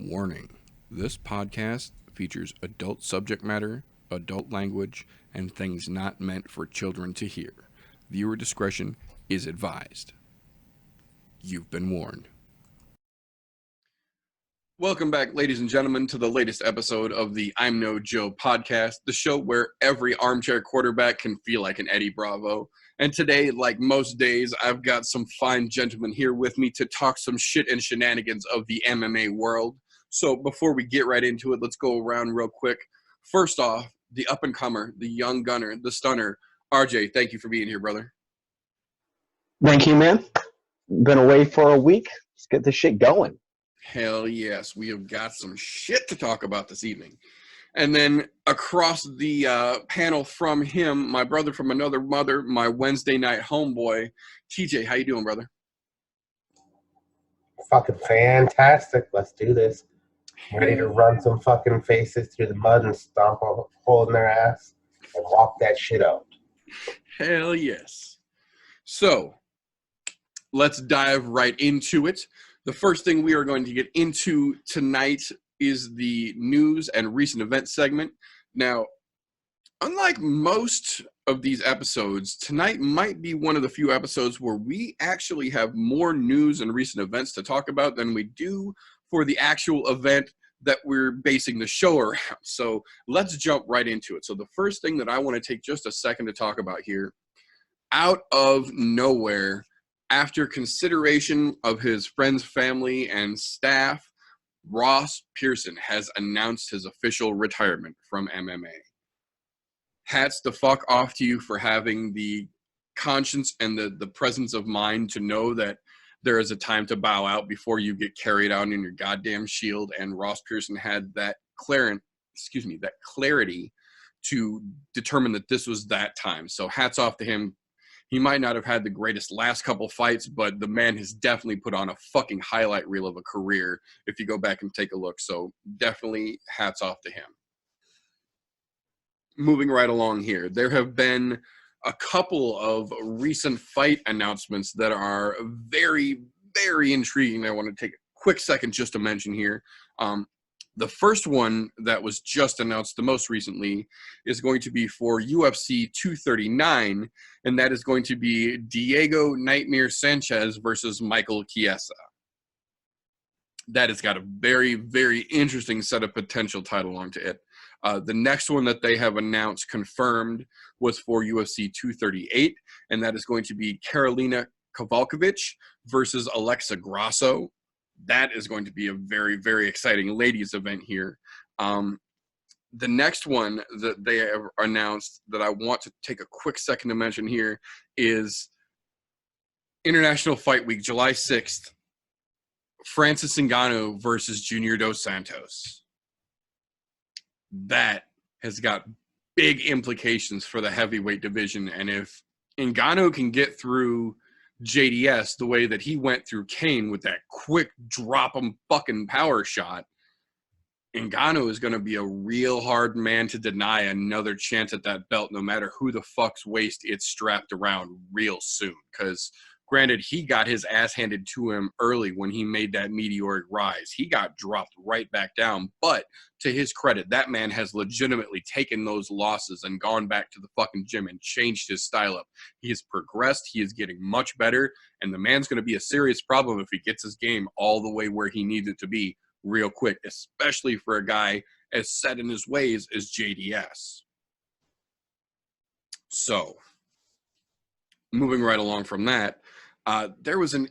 Warning: this podcast features adult subject matter, adult language, and things not meant for children to hear. Viewer discretion is advised. You've been warned. Welcome back, ladies and gentlemen, to the latest episode of the I'm No Joe podcast, the show where every armchair quarterback can feel like an Eddie Bravo. And today, like most days, I've got some fine gentlemen here with me to talk some shit and shenanigans of the MMA world. So before we get right into it, let's go around real quick. First off, the up-and-comer, the young gunner, the stunner, RJ, thank you for being here, brother. Thank you, man. Been away for a week. Let's get this shit going. Hell yes, we have got some shit to talk about this evening. And then across the panel from him, my brother from another mother, my Wednesday night homeboy, TJ. How you doing, brother? Fucking fantastic. Let's do this. Ready to run some fucking faces through the mud and stomp a hole in their ass and walk that shit out. Hell yes. So let's dive right into it. The first thing we are going to get into tonight is the news and recent events segment. Now, unlike most of these episodes, tonight might be one of the few episodes where we actually have more news and recent events to talk about than we do for the actual event that we're basing the show around. So let's jump right into it. So the first thing that I want to take just a second to talk about here, out of nowhere, after consideration of his friends, family, and staff, Ross Pearson has announced his official retirement from MMA. Hats the fuck off to you for having the conscience and the presence of mind to know that there is a time to bow out before you get carried out in your goddamn shield. And Ross Pearson had that clarity to determine that this was that time. So hats off to him. He might not have had the greatest last couple fights, but the man has definitely put on a fucking highlight reel of a career if you go back and take a look. So definitely hats off to him. Moving right along here, there have been a couple of recent fight announcements that are very, very intriguing. I want to take a quick second just to mention here. The first one that was just announced the most recently is going to be for UFC 239, and that is going to be Diego Nightmare Sanchez versus Michael Chiesa. That has got a very, very interesting set of potential title along to it. The next one that they have announced confirmed was for UFC 238, and that is going to be Karolina Kowalkiewicz versus Alexa Grasso. That is going to be a very, very exciting ladies event here. The next one that they have announced that I want to take a quick second to mention here is International Fight Week, July 6th, Francis Ngannou versus Junior Dos Santos. That has got big implications for the heavyweight division. And if Ngannou can get through JDS the way that he went through Kane with that quick drop 'em fucking power shot, Ngannou is going to be a real hard man to deny another chance at that belt, no matter who the fuck's waist it's strapped around real soon. Because granted, he got his ass handed to him early when he made that meteoric rise. He got dropped right back down. But to his credit, that man has legitimately taken those losses and gone back to the fucking gym and changed his style up. He has progressed. He is getting much better. And the man's going to be a serious problem if he gets his game all the way where he needs it to be real quick, especially for a guy as set in his ways as JDS. So, moving right along from that, there was an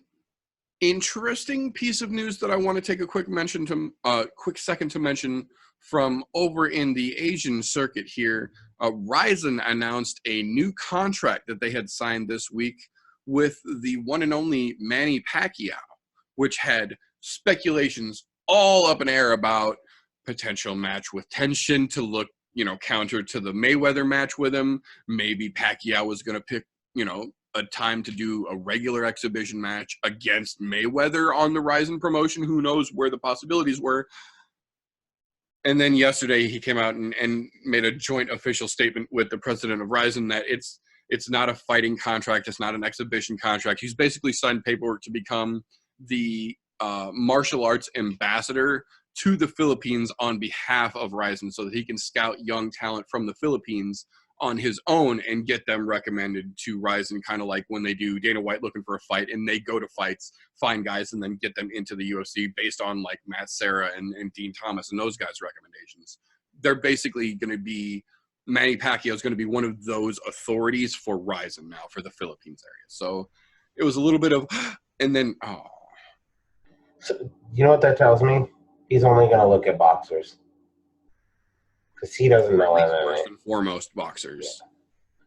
interesting piece of news that I want to take a quick second to mention from over in the Asian circuit here. Ryzen announced a new contract that they had signed this week with the one and only Manny Pacquiao, which had speculations all up in air about potential match with tension to look, counter to the Mayweather match with him. Maybe Pacquiao was going to pick, a time to do a regular exhibition match against Mayweather on the Ryzen promotion. Who knows where the possibilities were. And then yesterday he came out and made a joint official statement with the president of Ryzen that it's not a fighting contract. It's not an exhibition contract. He's basically signed paperwork to become the martial arts ambassador to the Philippines on behalf of Ryzen so that he can scout young talent from the Philippines on his own and get them recommended to Ryzen, kind of like when they do Dana White looking for a fight and they go to fights, find guys, and then get them into the UFC based on like Matt Serra and Dean Thomas and those guys' recommendations. They're basically going to be, Manny Pacquiao is going to be one of those authorities for Ryzen now for the Philippines area. So it was a little bit of, and then, oh. So, you know what that tells me? He's only going to look at boxers. Because he doesn't know MMA. First and foremost, boxers. Yeah.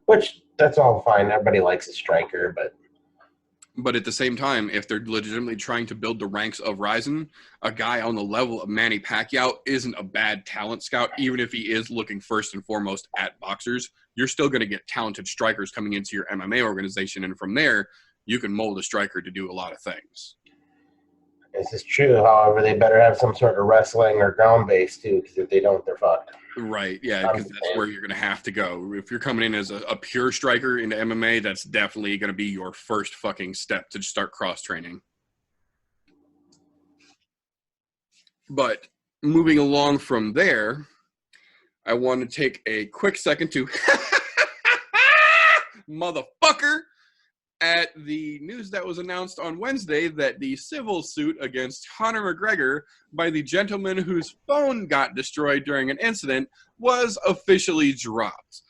Which, that's all fine. Everybody likes a striker, But at the same time, if they're legitimately trying to build the ranks of Ryzen, a guy on the level of Manny Pacquiao isn't a bad talent scout, even if he is looking first and foremost at boxers. You're still going to get talented strikers coming into your MMA organization, and from there, you can mold a striker to do a lot of things. this is true. However, they better have some sort of wrestling or ground base, too, because if they don't, they're fucked. Right, yeah, because that's where you're going to have to go. If you're coming in as a pure striker into MMA, that's definitely going to be your first fucking step to start cross-training. But moving along from there, I want to take a quick second to motherfucker at the news that was announced on Wednesday that the civil suit against Conor McGregor by the gentleman whose phone got destroyed during an incident was officially dropped.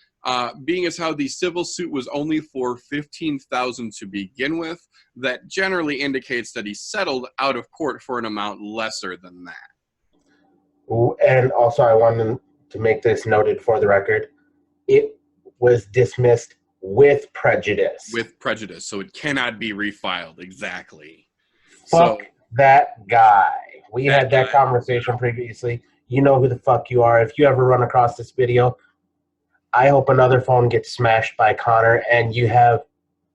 Being as how the civil suit was only for $15,000 to begin with, that generally indicates that he settled out of court for an amount lesser than that. Ooh, and also, I wanted to make this noted for the record. It was dismissed with prejudice. With prejudice, so it cannot be refiled. Exactly. Fuck that guy. We had that guy. conversation previously. You know who the fuck you are. If you ever run across this video, I hope another phone gets smashed by Conor and you have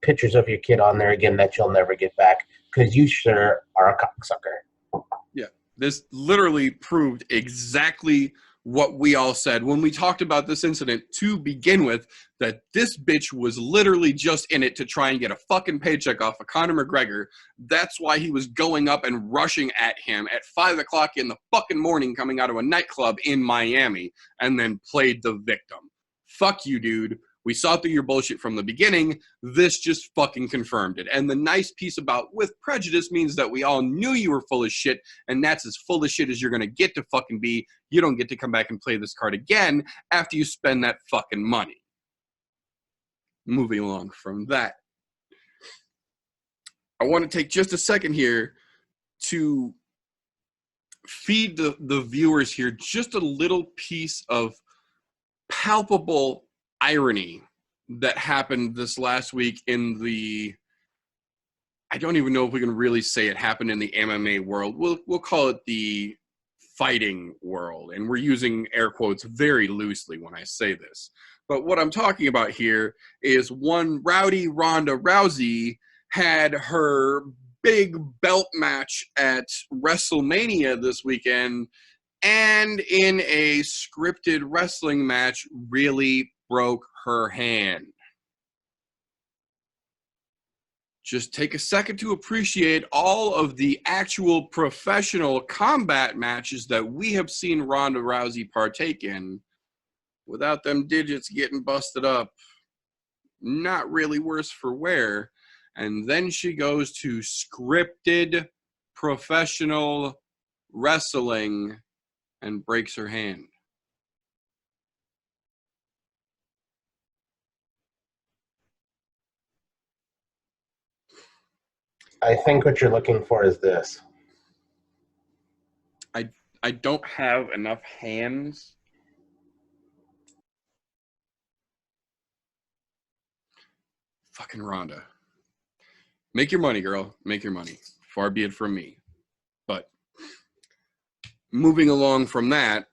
pictures of your kid on there again that you'll never get back because you sure are a cocksucker. Yeah, this literally proved exactly what we all said when we talked about this incident to begin with, that this bitch was literally just in it to try and get a fucking paycheck off of Conor McGregor. That's why he was going up and rushing at him at 5 o'clock in the fucking morning coming out of a nightclub in Miami and then played the victim. Fuck you, dude. We saw through your bullshit from the beginning. This just fucking confirmed it. And the nice piece about with prejudice means that we all knew you were full of shit, and that's as full of shit as you're going to get to fucking be. You don't get to come back and play this card again after you spend that fucking money. Moving along from that, I want to take just a second here to feed the viewers here just a little piece of palpable irony that happened this last week in the, I don't even know if we can really say it happened in the MMA world. We'll call it the fighting world. And we're using air quotes very loosely when I say this. But what I'm talking about here is one rowdy Ronda Rousey had her big belt match at WrestleMania this weekend, and in a scripted wrestling match really broke her hand. Just take a second to appreciate all of the actual professional combat matches that we have seen Ronda Rousey partake in without them digits getting busted up. Not really worse for wear. And then she goes to scripted professional wrestling and breaks her hand. I think what you're looking for is this. I don't have enough hands. Fucking Ronda. Make your money, girl. Make your money. Far be it from me. But moving along from that,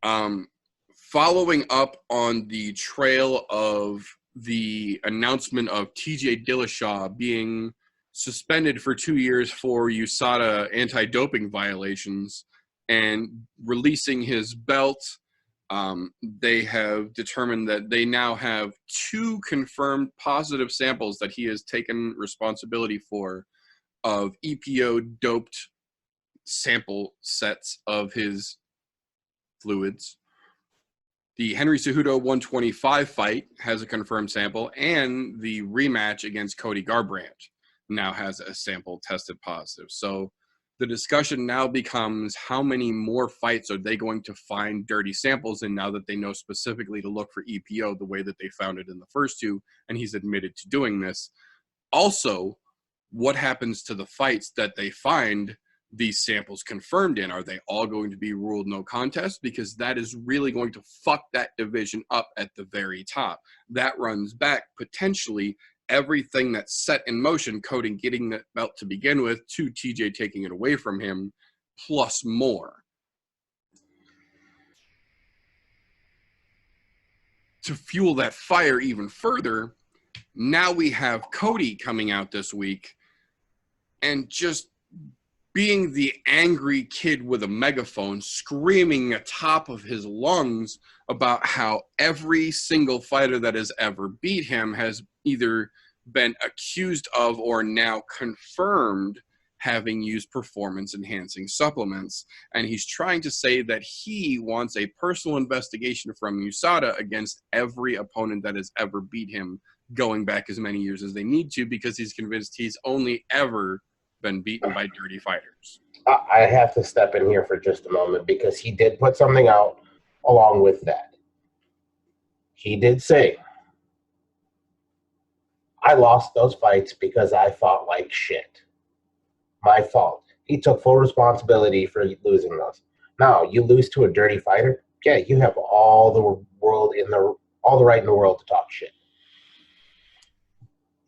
following up on the trail of the announcement of TJ Dillashaw being suspended for 2 years for USADA anti-doping violations and releasing his belt, they have determined that they now have 2 confirmed positive samples that he has taken responsibility for of EPO-doped sample sets of his fluids. The Henry Cejudo 125 fight has a confirmed sample, and the rematch against Cody Garbrandt now has a sample tested positive. So the discussion now becomes, how many more fights are they going to find dirty samples in now that they know specifically to look for EPO the way that they found it in the first two, and he's admitted to doing this. Also, what happens to the fights that they find these samples confirmed in? Are they all going to be ruled no contest? Because that is really going to fuck that division up at the very top. That runs back potentially everything that's set in motion, Cody getting that belt to begin with, to TJ taking it away from him, plus more. To fuel that fire even further, now we have Cody coming out this week and just being the angry kid with a megaphone, screaming at the top of his lungs about how every single fighter that has ever beat him has either been accused of or now confirmed having used performance-enhancing supplements. And he's trying to say that he wants a personal investigation from USADA against every opponent that has ever beat him, going back as many years as they need to, because he's convinced he's only ever been beaten by dirty fighters. I have to step in here for just a moment, because he did put something out along with that. He did say, I lost those fights because I fought like shit. My fault. He took full responsibility for losing those. Now, you lose to a dirty fighter, yeah, you have all the right in the world to talk shit.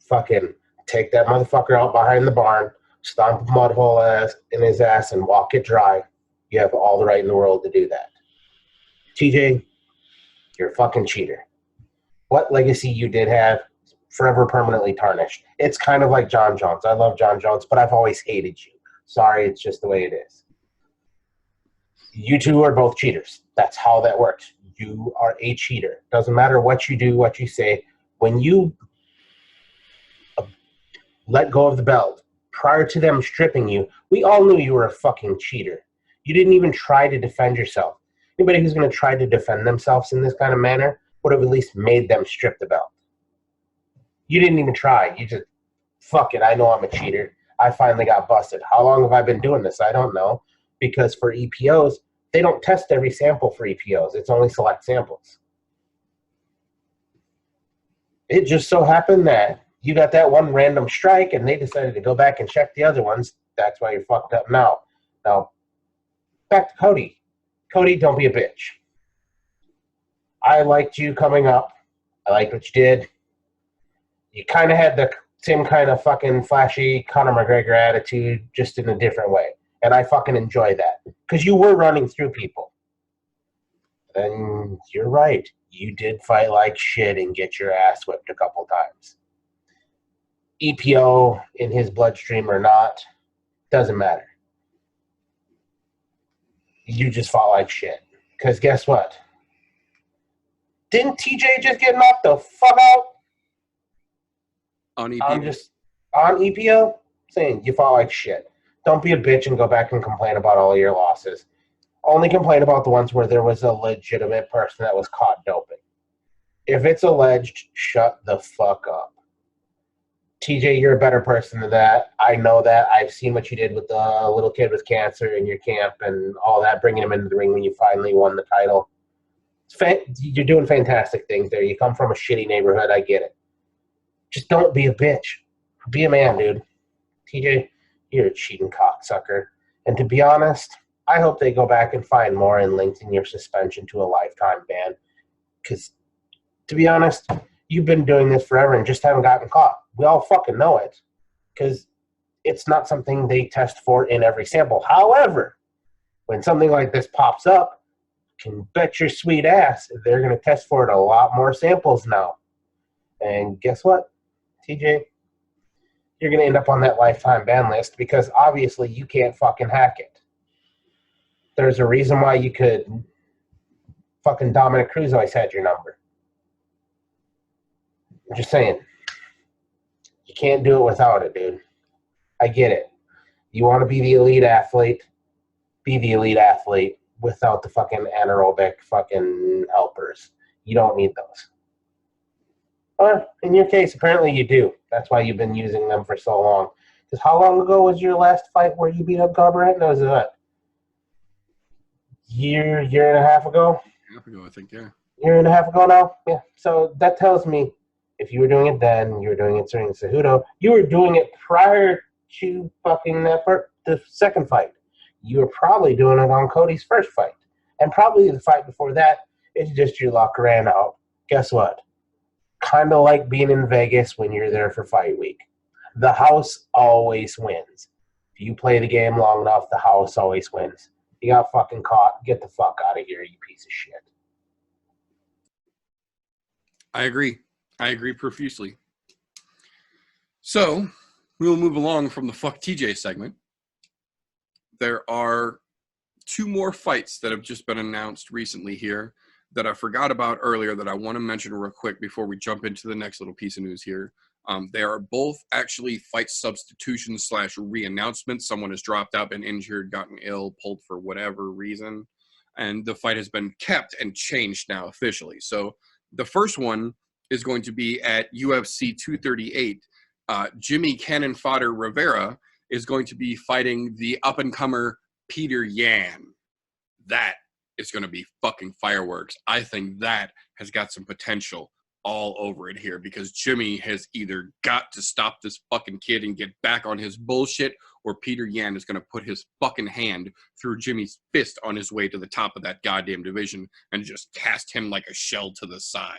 Fucking take that motherfucker out behind the barn, stomp a mud hole in his ass, and walk it dry. You have all the right in the world to do that. TJ, you're a fucking cheater. What legacy you did have, forever permanently tarnished. It's kind of like John Jones. I love John Jones, but I've always hated you. Sorry, it's just the way it is. You two are both cheaters. That's how that works. You are a cheater. Doesn't matter what you do, what you say. When you let go of the belt, prior to them stripping you, we all knew you were a fucking cheater. You didn't even try to defend yourself. Anybody who's going to try to defend themselves in this kind of manner would have at least made them strip the belt. You didn't even try. You just, fuck it, I know I'm a cheater. I finally got busted. How long have I been doing this? I don't know. Because for EPOs, they don't test every sample for EPOs. It's only select samples. It just so happened that you got that one random strike, and they decided to go back and check the other ones. That's why you're fucked up now. Now, back to Cody. Cody, don't be a bitch. I liked you coming up. I liked what you did. You kind of had the same kind of fucking flashy Conor McGregor attitude, just in a different way. And I fucking enjoy that. Because you were running through people. And you're right. You did fight like shit and get your ass whipped a couple times. EPO in his bloodstream or not, doesn't matter. You just fought like shit. Because guess what? Didn't TJ just get knocked the fuck out? On EPO? On EPO? Saying you fought like shit. Don't be a bitch and go back and complain about all your losses. Only complain about the ones where there was a legitimate person that was caught doping. If it's alleged, shut the fuck up. TJ, you're a better person than that. I know that. I've seen what you did with the little kid with cancer in your camp and all that, bringing him into the ring when you finally won the title. You're doing fantastic things there. You come from a shitty neighborhood. I get it. Just don't be a bitch. Be a man, dude. TJ, you're a cheating cocksucker. And to be honest, I hope they go back and find more and lengthen your suspension to a lifetime ban. Because, to be honest, you've been doing this forever and just haven't gotten caught. We all fucking know it. Because it's not something they test for in every sample. However, when something like this pops up, you can bet your sweet ass they're going to test for it a lot more samples now. And guess what, TJ? You're going to end up on that lifetime ban list because obviously you can't fucking hack it. There's a reason why you could. Fucking Dominic Cruz always had your number. I'm just saying. You can't do it without it, dude. I get it. You want to be the elite athlete. be the elite athlete without the fucking anaerobic fucking helpers. You don't need those. Or in your case, apparently you do. That's why you've been using them for so long. Because how long ago was your last fight where you beat up Garbrandt? That was a year and a half ago? Half ago, I think, yeah. Year and a half ago now? Yeah. So that tells me if you were doing it then, you were doing it during Cejudo, you were doing it prior to fucking the second fight. You were probably doing it on Cody's first fight. And probably the fight before that, it's just your luck ran out. Guess what? Kind of like being in Vegas when you're there for fight week. The house always wins. If you play the game long enough, the house always wins. You got fucking caught. Get the fuck out of here, you piece of shit. I agree. I agree profusely. So, we'll move along from the Fuck TJ segment. There are 2 more fights that have just been announced recently here that I forgot about earlier that I want to mention real quick before we jump into the next little piece of news here. They are both actually fight substitutions / re-announcements. Someone has dropped out, been injured, gotten ill, pulled for whatever reason, and the fight has been kept and changed now officially. So the first one is going to be at UFC 238. Jimmy Cannon Fodder Rivera is going to be fighting the up-and-comer Peter Yan. That is going to be fucking fireworks. I think that has got some potential all over it here because Jimmy has either got to stop this fucking kid and get back on his bullshit, or Peter Yan is going to put his fucking hand through Jimmy's fist on his way to the top of that goddamn division and just cast him like a shell to the side.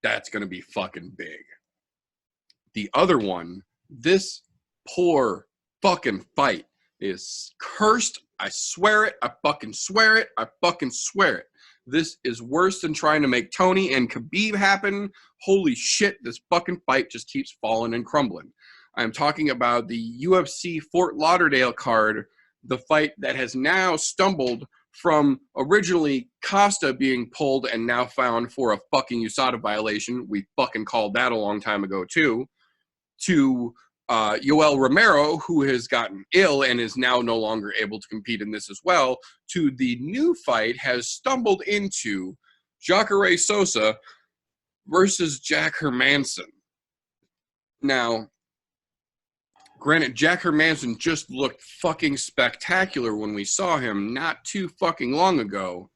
That's going to be fucking big. The other one, this poor fucking fight is cursed. I swear it. I fucking swear it. I fucking swear it. This is worse than trying to make Tony and Khabib happen. Holy shit, this fucking fight just keeps falling and crumbling. I'm talking about the UFC Fort Lauderdale card, the fight that has now stumbled from originally Costa being pulled and now found for a fucking USADA violation. We fucking called that a long time ago too. To Yoel Romero, who has gotten ill and is now no longer able to compete in this as well, to the new fight has stumbled into Jacare Souza versus Jack Hermanson. Now, granted, Jack Hermanson just looked fucking spectacular when we saw him not too fucking long ago.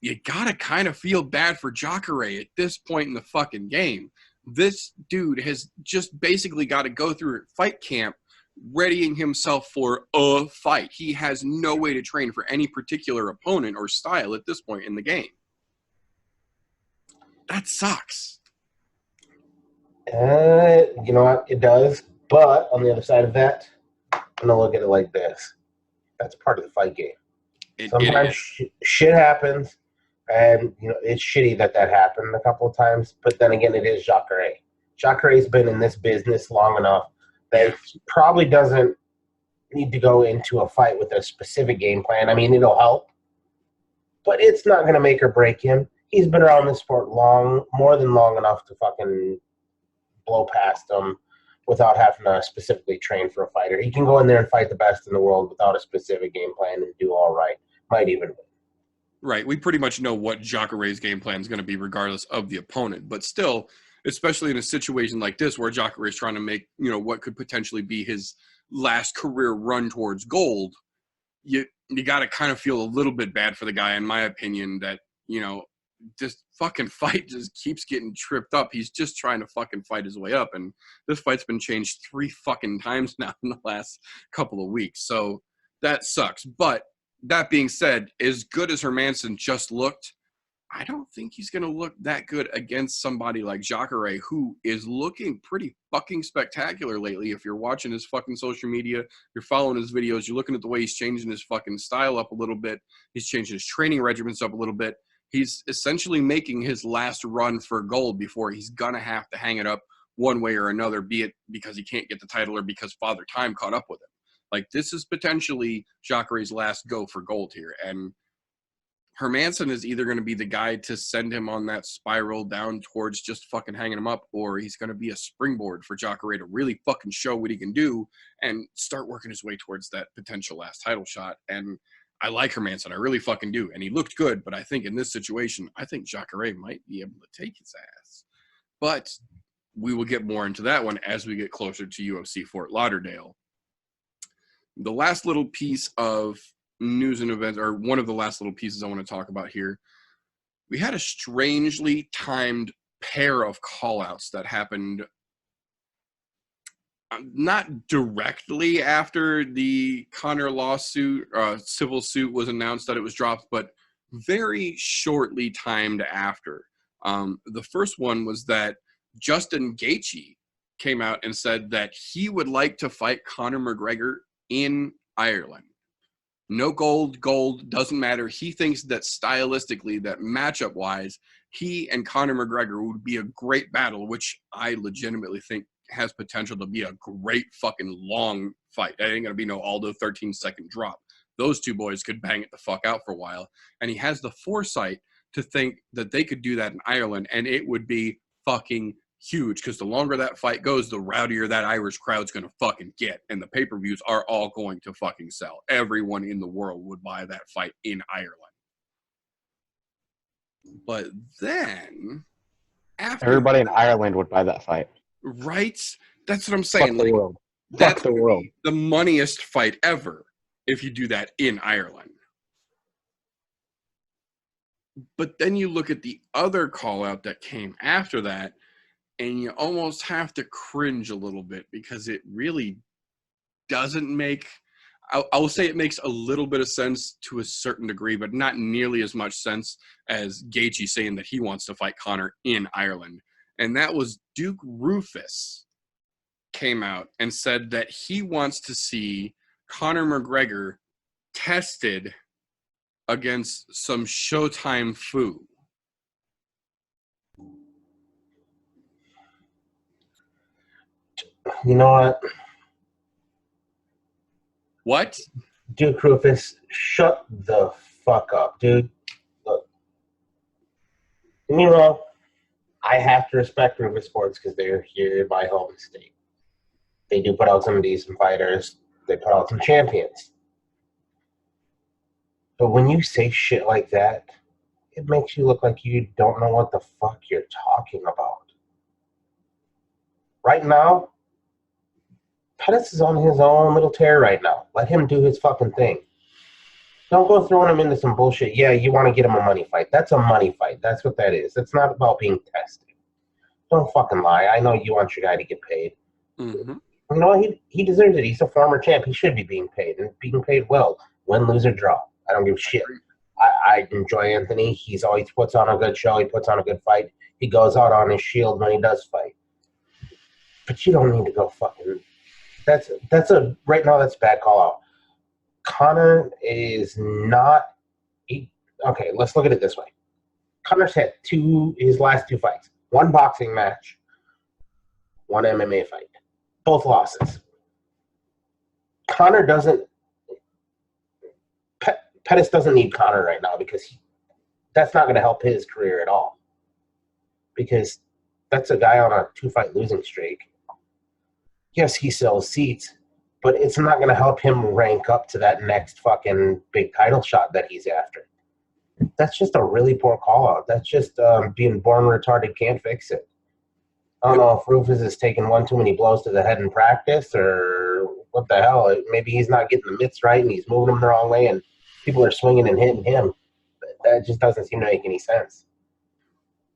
You gotta kind of feel bad for Jacare at this point in the fucking game. This dude has just basically got to go through fight camp readying himself for a fight. He has no way to train for any particular opponent or style at this point in the game. That sucks. You know what? It does. But on the other side of that, I'm going to look at it like this. That's part of the fight game. Sometimes shit happens. And, you know, it's shitty that happened a couple of times. But then again, it is Jacare. Jacare's been in this business long enough that he probably doesn't need to go into a fight with a specific game plan. I mean, it'll help. But it's not going to make or break him. He's been around this sport more than long enough to fucking blow past him without having to specifically train for a fighter. He can go in there and fight the best in the world without a specific game plan and do all right. Might even win. Right. We pretty much know what Jacare's game plan is going to be regardless of the opponent. But still, especially in a situation like this where Jacare is trying to make, you know, what could potentially be his last career run towards gold, you got to kind of feel a little bit bad for the guy, in my opinion, that, you know, this fucking fight just keeps getting tripped up. He's just trying to fucking fight his way up. And this fight's been changed 3 fucking times now in the last couple of weeks. So that sucks. But that being said, as good as Hermanson just looked, I don't think he's going to look that good against somebody like Jacare, who is looking pretty fucking spectacular lately. If you're watching his fucking social media, you're following his videos, you're looking at the way he's changing his fucking style up a little bit. He's changing his training regimens up a little bit. He's essentially making his last run for gold before he's going to have to hang it up one way or another, be it because he can't get the title or because Father Time caught up with him. Like, this is potentially Jacare's last go for gold here. And Hermanson is either going to be the guy to send him on that spiral down towards just fucking hanging him up, or he's going to be a springboard for Jacare to really fucking show what he can do and start working his way towards that potential last title shot. And I like Hermanson. I really fucking do. And he looked good, but I think in this situation, I think Jacare might be able to take his ass. But we will get more into that one as we get closer to UFC Fort Lauderdale. The last little piece of news and events, or one of the last little pieces I want to talk about here, we had a strangely timed pair of call-outs that happened not directly after the Conor lawsuit, civil suit was announced that it was dropped, but very shortly timed after. The first one was that Justin Gaethje came out and said that he would like to fight Conor McGregor in Ireland. No gold, doesn't matter. He thinks that stylistically, that matchup-wise, he and Conor McGregor would be a great battle, which I legitimately think has potential to be a great fucking long fight. That ain't going to be no Aldo 13-second drop. Those two boys could bang it the fuck out for a while. And he has the foresight to think that they could do that in Ireland, and it would be fucking huge, because the longer that fight goes, the rowdier that Irish crowd's going to fucking get, and the pay-per-views are all going to fucking sell. Everyone in the world would buy that fight in Ireland. But then, after Everybody in Ireland would buy that fight. Right? That's what I'm saying. Fuck the world. That's Fuck the world. the moneyest fight ever if you do that in Ireland. But then you look at the other call-out that came after that, and you almost have to cringe a little bit, because it really doesn't make, I will say it makes a little bit of sense to a certain degree, but not nearly as much sense as Gaethje saying that he wants to fight Conor in Ireland. And that was Duke Roufus came out and said that he wants to see Conor McGregor tested against some Showtime foo. You know what? What? Duke Roufus, shut the fuck up, dude. Look. Don't get me wrong. I have to respect Rufus Sports because they're here in my home state. They do put out some decent fighters. They put out some champions. But when you say shit like that, it makes you look like you don't know what the fuck you're talking about. Right now, Pettis is on his own little tear right now. Let him do his fucking thing. Don't go throwing him into some bullshit. Yeah, you want to get him a money fight. That's a money fight. That's what that is. It's not about being tested. Don't fucking lie. I know you want your guy to get paid. Mm-hmm. You know what? He deserves it. He's a former champ. He should be being paid, and being paid well. Win, lose, or draw. I don't give a shit. I enjoy Anthony. He's always puts on a good show. He puts on a good fight. He goes out on his shield when he does fight. But you don't need to go fucking... Right now, that's a bad call out. Conor is not... Okay, let's look at it this way. Conor's had his last two fights. One boxing match, one MMA fight. Both losses. Conor doesn't... Pettis doesn't need Conor right now, because that's not going to help his career at all. Because that's a guy on a 2-fight losing streak. Yes, he sells seats, but it's not going to help him rank up to that next fucking big title shot that he's after. That's just a really poor call-out. That's just being born retarded, can't fix it. I don't know if Rufus is taking one too many blows to the head in practice, or what the hell. Maybe he's not getting the mitts right and he's moving them the wrong way and people are swinging and hitting him. That just doesn't seem to make any sense.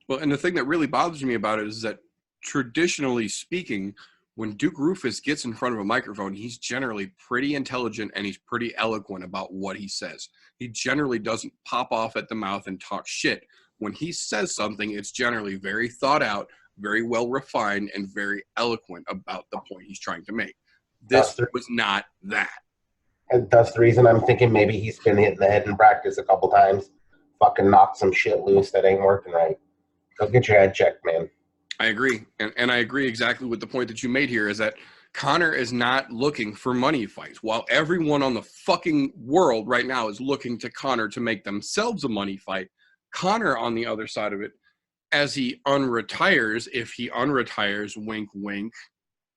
Well, and the thing that really bothers me about it is that, traditionally speaking, when Duke Roufus gets in front of a microphone, he's generally pretty intelligent and he's pretty eloquent about what he says. He generally doesn't pop off at the mouth and talk shit. When he says something, it's generally very thought out, very well refined, and very eloquent about the point he's trying to make. This was not that. And that's the reason I'm thinking maybe he's been hit in the head in practice a couple times. Fucking knocked some shit loose that ain't working right. Go get your head checked, man. I agree. And I agree exactly with the point that you made here, is that Conor is not looking for money fights. While everyone on the fucking world right now is looking to Conor to make themselves a money fight, Conor, on the other side of it, as he unretires, if he unretires, wink, wink,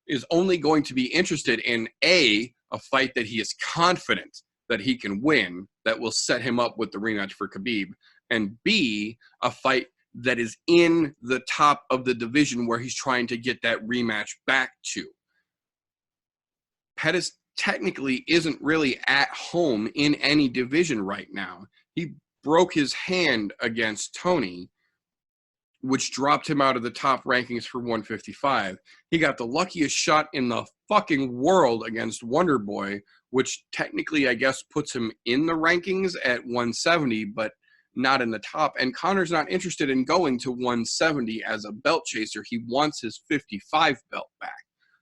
is only going to be interested in a fight that he is confident that he can win, that will set him up with the rematch for Khabib, and B, a fight that is in the top of the division where he's trying to get that rematch back to. Pettis technically isn't really at home in any division right now. He broke his hand against Tony, which dropped him out of the top rankings for 155. He got the luckiest shot in the fucking world against Wonder Boy, which technically, I guess, puts him in the rankings at 170, but not in the top. And Conor's not interested in going to 170 as a belt chaser. He wants his 55 belt back.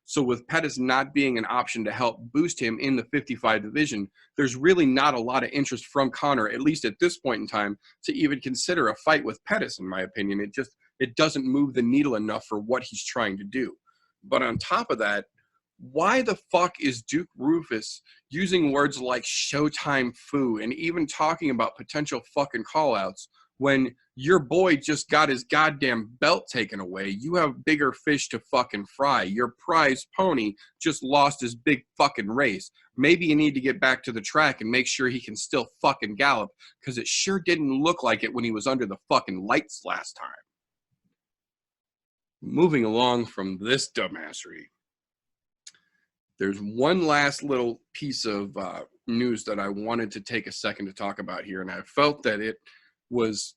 So with Pettis not being an option to help boost him in the 55 division, there's really not a lot of interest from Conor, at least at this point in time, to even consider a fight with Pettis, in my opinion. It doesn't move the needle enough for what he's trying to do. But on top of that, why the fuck is Duke Rufus using words like Showtime Fu and even talking about potential fucking callouts when your boy just got his goddamn belt taken away? You have bigger fish to fucking fry. Your prize pony just lost his big fucking race. Maybe you need to get back to the track and make sure he can still fucking gallop, because it sure didn't look like it when he was under the fucking lights last time. Moving along from this dumbassery, there's one last little piece of news that I wanted to take a second to talk about here, and I felt that it was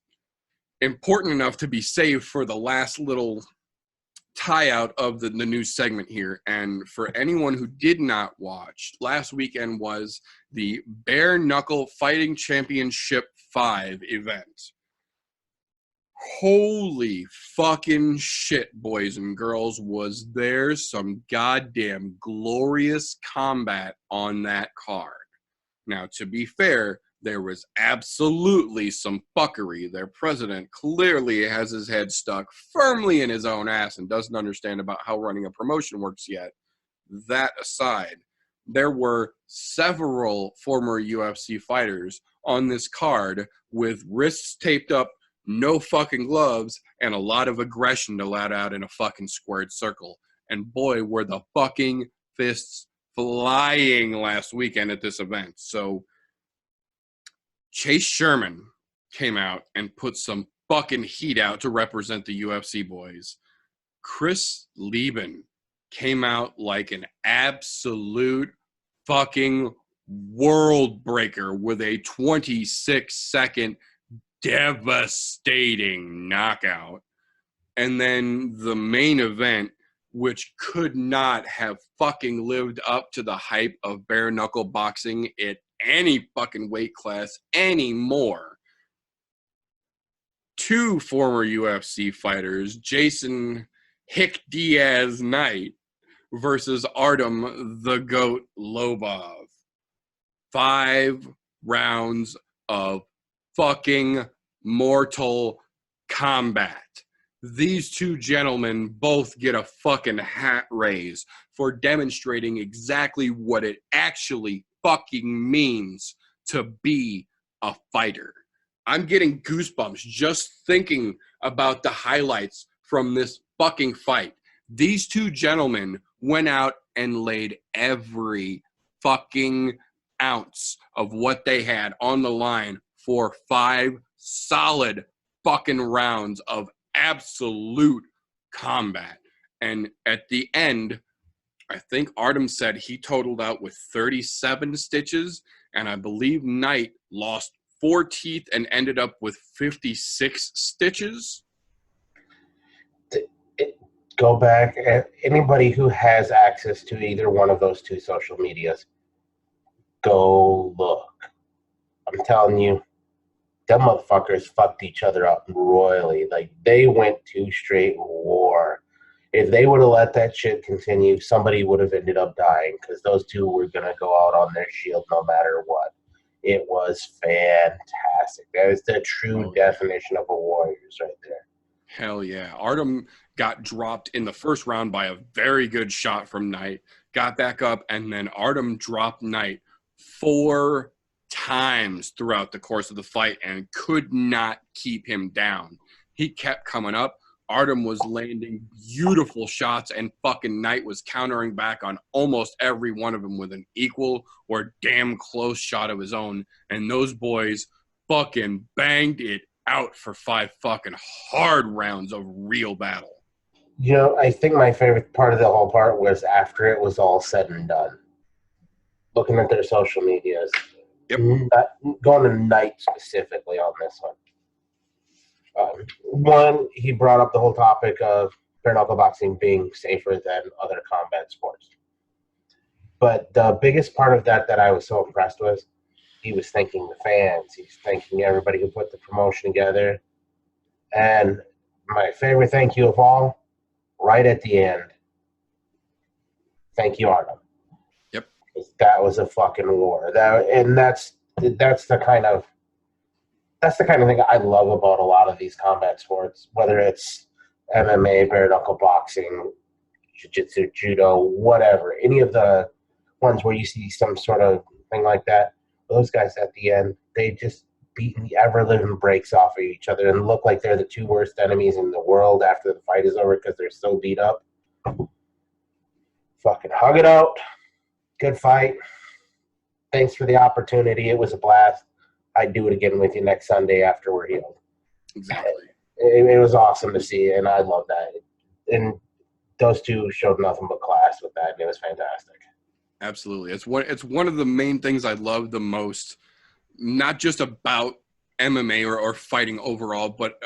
important enough to be saved for the last little tie-out of the news segment here. And for anyone who did not watch, last weekend was the Bare Knuckle Fighting Championship 5 event. Holy fucking shit, boys and girls, was there some goddamn glorious combat on that card. Now, to be fair, there was absolutely some fuckery. Their president clearly has his head stuck firmly in his own ass and doesn't understand about how running a promotion works yet. That aside, there were several former UFC fighters on this card with wrists taped up, no fucking gloves, and a lot of aggression to let out in a fucking squared circle. And boy, were the fucking fists flying last weekend at this event. So Chase Sherman came out and put some fucking heat out to represent the UFC boys. Chris Lieben came out like an absolute fucking world breaker with a 26-second devastating knockout. And then the main event, which could not have fucking lived up to the hype of bare knuckle boxing at any fucking weight class anymore. Two former UFC fighters, Jason Hick Diaz Knight versus Artem the Goat Lobov. 5 rounds of fucking mortal combat. These two gentlemen both get a fucking hat raise for demonstrating exactly what it actually fucking means to be a fighter. I'm getting goosebumps just thinking about the highlights from this fucking fight. These two gentlemen went out and laid every fucking ounce of what they had on the line for 5 solid fucking rounds of absolute combat. And at the end, I think Artem said he totaled out with 37 stitches, and I believe Knight lost 4 teeth and ended up with 56 stitches. Go back. Anybody who has access to either one of those two social medias, go look. I'm telling you, them motherfuckers fucked each other up royally. Like, they went to straight war. If they would have let that shit continue, somebody would have ended up dying, because those two were going to go out on their shield no matter what. It was fantastic. That is the true definition of a Warriors right there. Hell yeah. Artem got dropped in the first round by a very good shot from Knight, got back up, and then Artem dropped Knight 4 times throughout the course of the fight and could not keep him down. He kept coming up. Artem was landing beautiful shots, and fucking Knight was countering back on almost every one of them with an equal or damn close shot of his own. And those boys fucking banged it out for 5 fucking hard rounds of real battle. You know, I think my favorite part of the whole part was after it was all said and done. Looking at their social medias. Yep. Not going to Knight specifically on this one. One, he brought up the whole topic of bare knuckle boxing being safer than other combat sports. But the biggest part of that I was so impressed with, he was thanking the fans. He's thanking everybody who put the promotion together. And my favorite thank you of all, right at the end, thank you, Artem. Yep. That was a fucking war. That's the kind of thing I love about a lot of these combat sports, whether it's MMA, bare knuckle boxing, jiu-jitsu, judo, whatever. Any of the ones where you see some sort of thing like that, those guys at the end, they just beat the ever-living breaks off of each other and look like they're the 2 worst enemies in the world after the fight is over because they're so beat up. Fucking hug it out. Good fight. Thanks for the opportunity. It was a blast. I'd do it again with you next Sunday after we're healed. Exactly. It was awesome to see, and I love that. And those two showed nothing but class with that, and it was fantastic. Absolutely. It's one of the main things I love the most, not just about MMA or fighting overall, but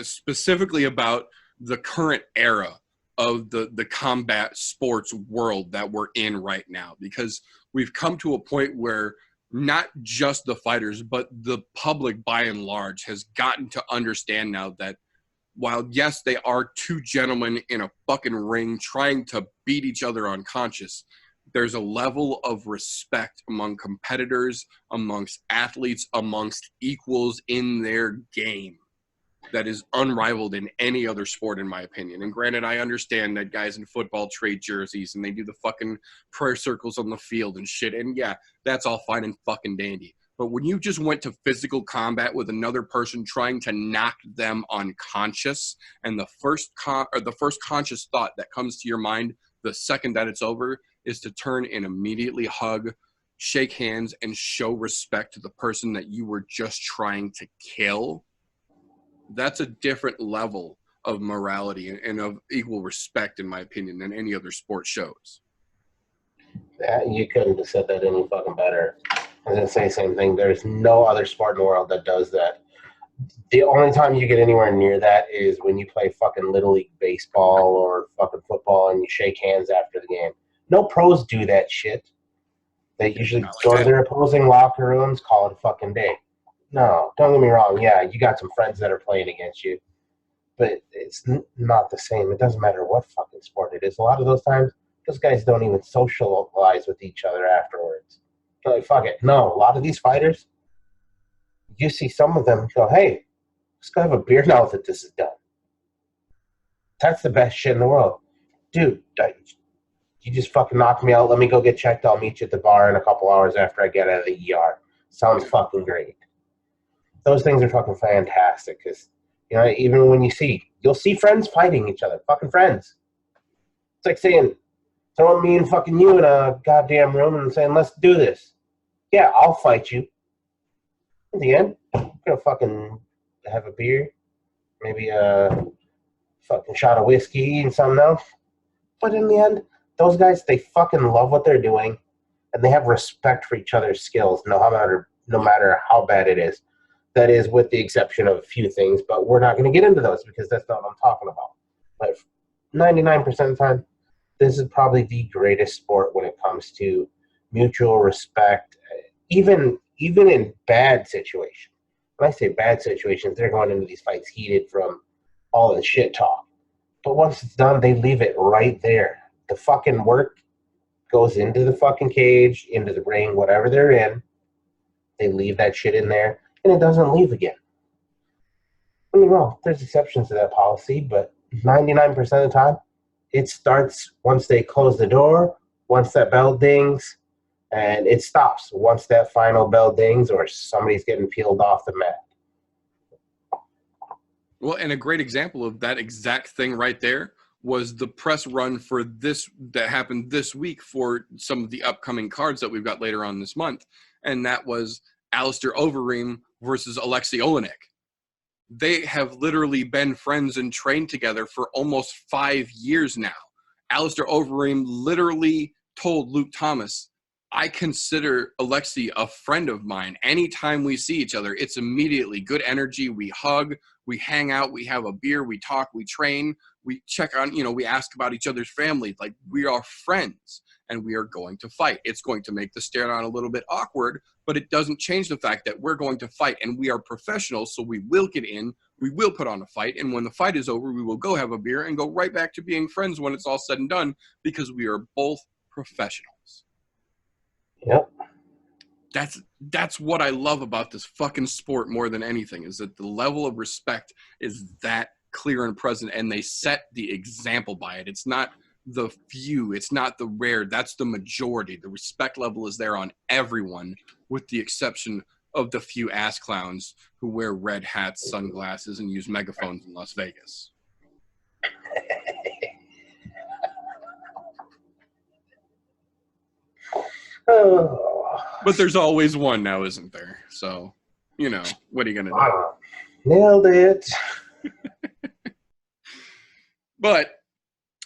specifically about the current era of the combat sports world that we're in right now, because we've come to a point where not just the fighters, but the public by and large has gotten to understand now that while, yes, they are 2 gentlemen in a fucking ring trying to beat each other unconscious, there's a level of respect among competitors, amongst athletes, amongst equals in their game that is unrivaled in any other sport, in my opinion. And granted, I understand that guys in football trade jerseys and they do the fucking prayer circles on the field and shit. And yeah, that's all fine and fucking dandy. But when you just went to physical combat with another person trying to knock them unconscious, and the first conscious thought that comes to your mind the second that it's over is to turn and immediately hug, shake hands, and show respect to the person that you were just trying to kill, that's a different level of morality and of equal respect, in my opinion, than any other sport shows. You couldn't have said that any fucking better. I was going to say the same thing. There's no other sport in the world that does that. The only time you get anywhere near that is when you play fucking Little League baseball or fucking football and you shake hands after the game. No pros do that shit. They usually go to their opposing locker rooms, call it a fucking day. No, don't get me wrong. Yeah, you got some friends that are playing against you, but it's not the same. It doesn't matter what fucking sport it is. A lot of those times, those guys don't even socialize with each other afterwards. They're like, fuck it. No, a lot of these fighters, you see some of them go, hey, let's go have a beer now that this is done. That's the best shit in the world. Dude, you just fucking knocked me out. Let me go get checked. I'll meet you at the bar in a couple hours after I get out of the ER. Sounds fucking great. Those things are fucking fantastic because, you know, even when you'll see friends fighting each other. Fucking friends. It's like saying, throwing me and fucking you in a goddamn room and saying, let's do this. Yeah, I'll fight you. In the end, I'm going to fucking have a beer, maybe a fucking shot of whiskey and something else. But in the end, those guys, they fucking love what they're doing and they have respect for each other's skills no matter how bad it is. That is with the exception of a few things, but we're not going to get into those because that's not what I'm talking about. But 99% of the time, this is probably the greatest sport when it comes to mutual respect, even in bad situations. When I say bad situations, they're going into these fights heated from all the shit talk. But once it's done, they leave it right there. The fucking work goes into the fucking cage, into the ring, whatever they're in. They leave that shit in there, and it doesn't leave again. I mean, well, there's exceptions to that policy, but 99% of the time, it starts once they close the door once that bell dings, and it stops once that final bell dings or somebody's getting peeled off the mat. Well, and a great example of that exact thing right there was the press run for this that happened this week for some of the upcoming cards that we've got later on this month. And that was Alistair Overeem versus Alexei Olenek. They have literally been friends and trained together for almost 5 years now. Alistair Overeem literally told Luke Thomas, I consider Alexei a friend of mine. Anytime we see each other, it's immediately good energy. We hug, we hang out, we have a beer, we talk, we train, we check on, we ask about each other's family. Like, we are friends and we are going to fight. It's going to make the stare down a little bit awkward, but it doesn't change the fact that we're going to fight and we are professionals. So we will get in, we will put on a fight. And when the fight is over, we will go have a beer and go right back to being friends when it's all said and done, because we are both professionals. Yep. That's what I love about this fucking sport more than anything, is that the level of respect is that clear and present, and they set the example by it. It's not the few, it's not the rare, that's the majority. The respect level is there on everyone, with the exception of the few ass clowns who wear red hats, sunglasses, and use megaphones in Las Vegas. But there's always one now, isn't there? So, what are you going to do? Nailed it. But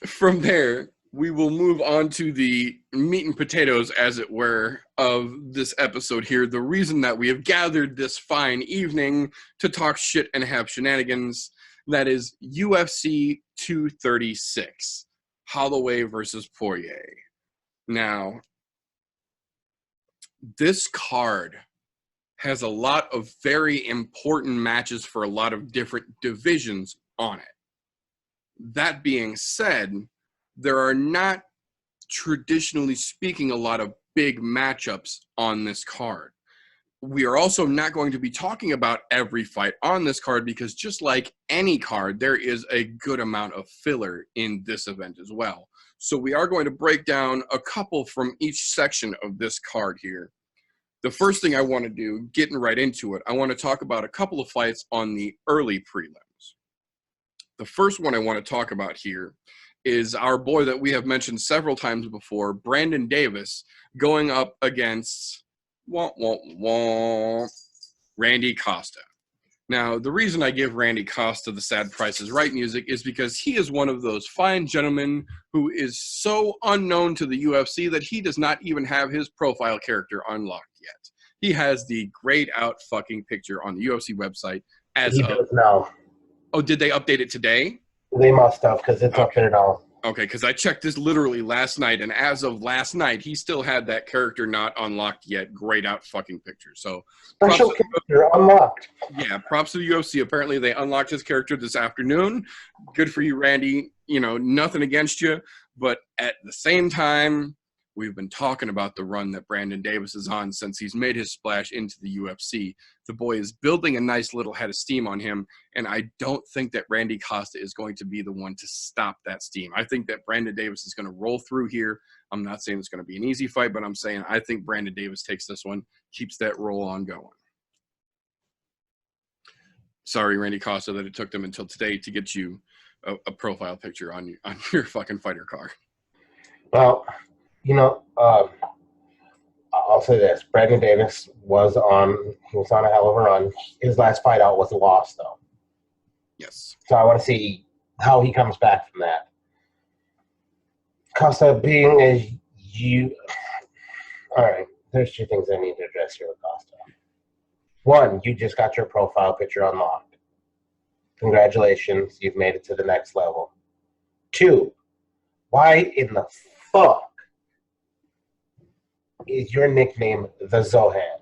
from there, we will move on to the meat and potatoes, as it were, of this episode here. The reason that we have gathered this fine evening to talk shit and have shenanigans, that is UFC 236, Holloway versus Poirier. Now, this card has a lot of very important matches for a lot of different divisions on it. That being said, there are not, traditionally speaking, a lot of big matchups on this card. We are also not going to be talking about every fight on this card, because just like any card, there is a good amount of filler in this event as well. So we are going to break down a couple from each section of this card here. The first thing I want to do, getting right into it, I want to talk about a couple of fights on the early prelims. The first one I want to talk about here is our boy that we have mentioned several times before, Brandon Davis, going up against Randy Costa. Now, the reason I give Randy Costa the Sad Price is Right music is because he is one of those fine gentlemen who is so unknown to the UFC that he does not even have his profile character unlocked yet. He has the grayed out fucking picture on the UFC website as he does now. Oh, did they update it today? They must have, because it's up there now. Okay, because I checked this literally last night, and as of last night, he still had that character not unlocked yet. Grayed out fucking picture. So special character unlocked. Yeah, props to the UFC. Apparently, they unlocked his character this afternoon. Good for you, Randy. Nothing against you, but at the same time, we've been talking about the run that Brandon Davis is on since he's made his splash into the UFC. The boy is building a nice little head of steam on him, and I don't think that Randy Costa is going to be the one to stop that steam. I think that Brandon Davis is going to roll through here. I'm not saying it's going to be an easy fight, but I'm saying I think Brandon Davis takes this one, keeps that roll on going. Sorry, Randy Costa, that it took them until today to get you a profile picture on your fucking fighter card. Well, I'll say this. Brandon Davis was on a hell of a run. His last fight out was a loss, though. Yes. So I want to see how he comes back from that. Costa being as you... All right, there's two things I need to address here with Costa. One, you just got your profile picture unlocked. Congratulations, you've made it to the next level. Two, why in the fuck is your nickname the Zohan?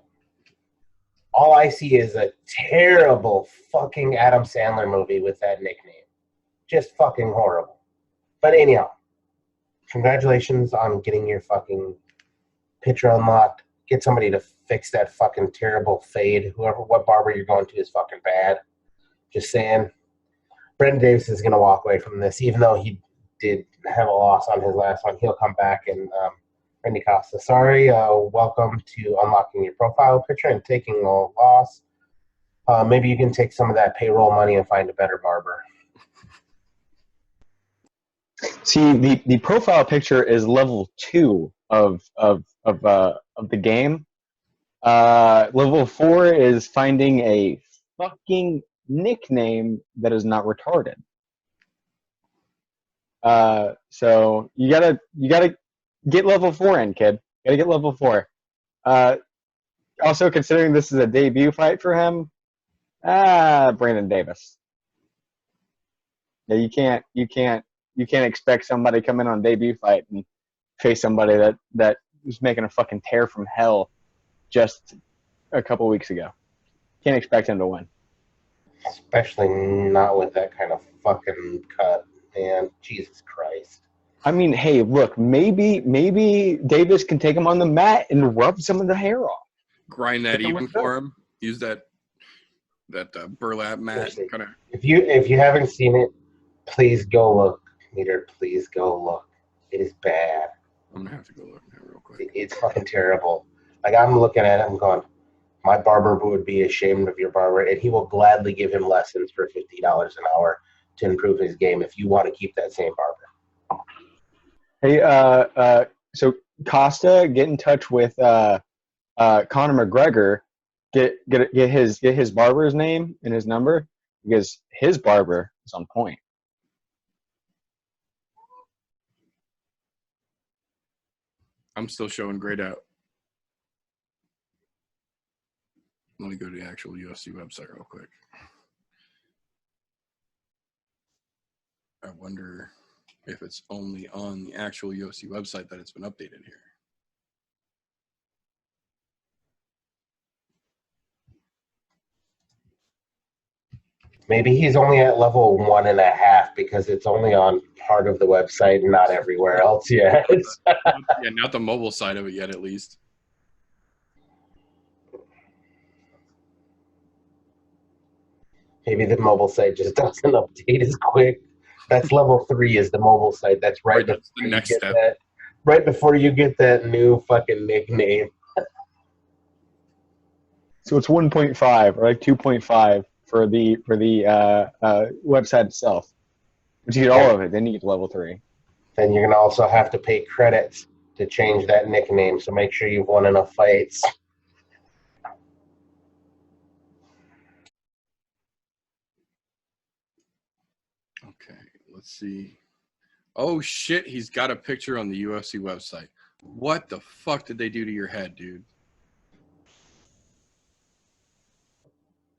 All I see is a terrible fucking Adam Sandler movie with that nickname. Just fucking horrible. But anyhow, congratulations on getting your fucking picture unlocked. Get somebody to fix that fucking terrible fade. What barber you're going to is fucking bad. Just saying. Brandon Davis is going to walk away from this, even though he did have a loss on his last one. He'll come back and Randy Costa, sorry. Welcome to unlocking your profile picture and taking a loss. Maybe you can take some of that payroll money and find a better barber. See, the profile picture is level 2 of the game. Level 4 is finding a fucking nickname that is not retarded. So you gotta get level 4 in, kid. You gotta get level 4. Also, considering this is a debut fight for him, Brandon Davis. Yeah, you can't expect somebody to come in on debut fight and face somebody that was making a fucking tear from hell just a couple weeks ago. Can't expect him to win. Especially not with that kind of fucking cut, man. Jesus Christ. I mean, hey, look, maybe Davis can take him on the mat and rub some of the hair off. Grind that even for him. Use that burlap mat. Kind of. If you haven't seen it, please go look, Meter. Please go look. It is bad. I'm gonna have to go look at it real quick. It's fucking terrible. Like, I'm looking at it, I'm going, my barber would be ashamed of your barber, and he will gladly give him lessons for $50 an hour to improve his game if you want to keep that same barber. Hey, so Costa, get in touch with Conor McGregor. Get his barber's name and his number, because his barber is on point. I'm still showing grayed out. Let me go to the actual UFC website real quick. I wonder if it's only on the actual UFC website that it's been updated here. Maybe he's only at level 1.5 because it's only on part of the website and not everywhere else yet. Yeah, not the mobile side of it yet, at least. Maybe the mobile site just doesn't update as quick. That's level 3 is the mobile site. That's right, that's the next step. Right before you get that new fucking nickname. So it's 1.5 or like 2.5 for the website itself. But you get all of it, then you get to level 3. Then you're gonna also have to pay credits to change that nickname. So make sure you've won enough fights. Okay, let's see. Oh shit, he's got a picture on the UFC website. What the fuck did they do to your head, dude?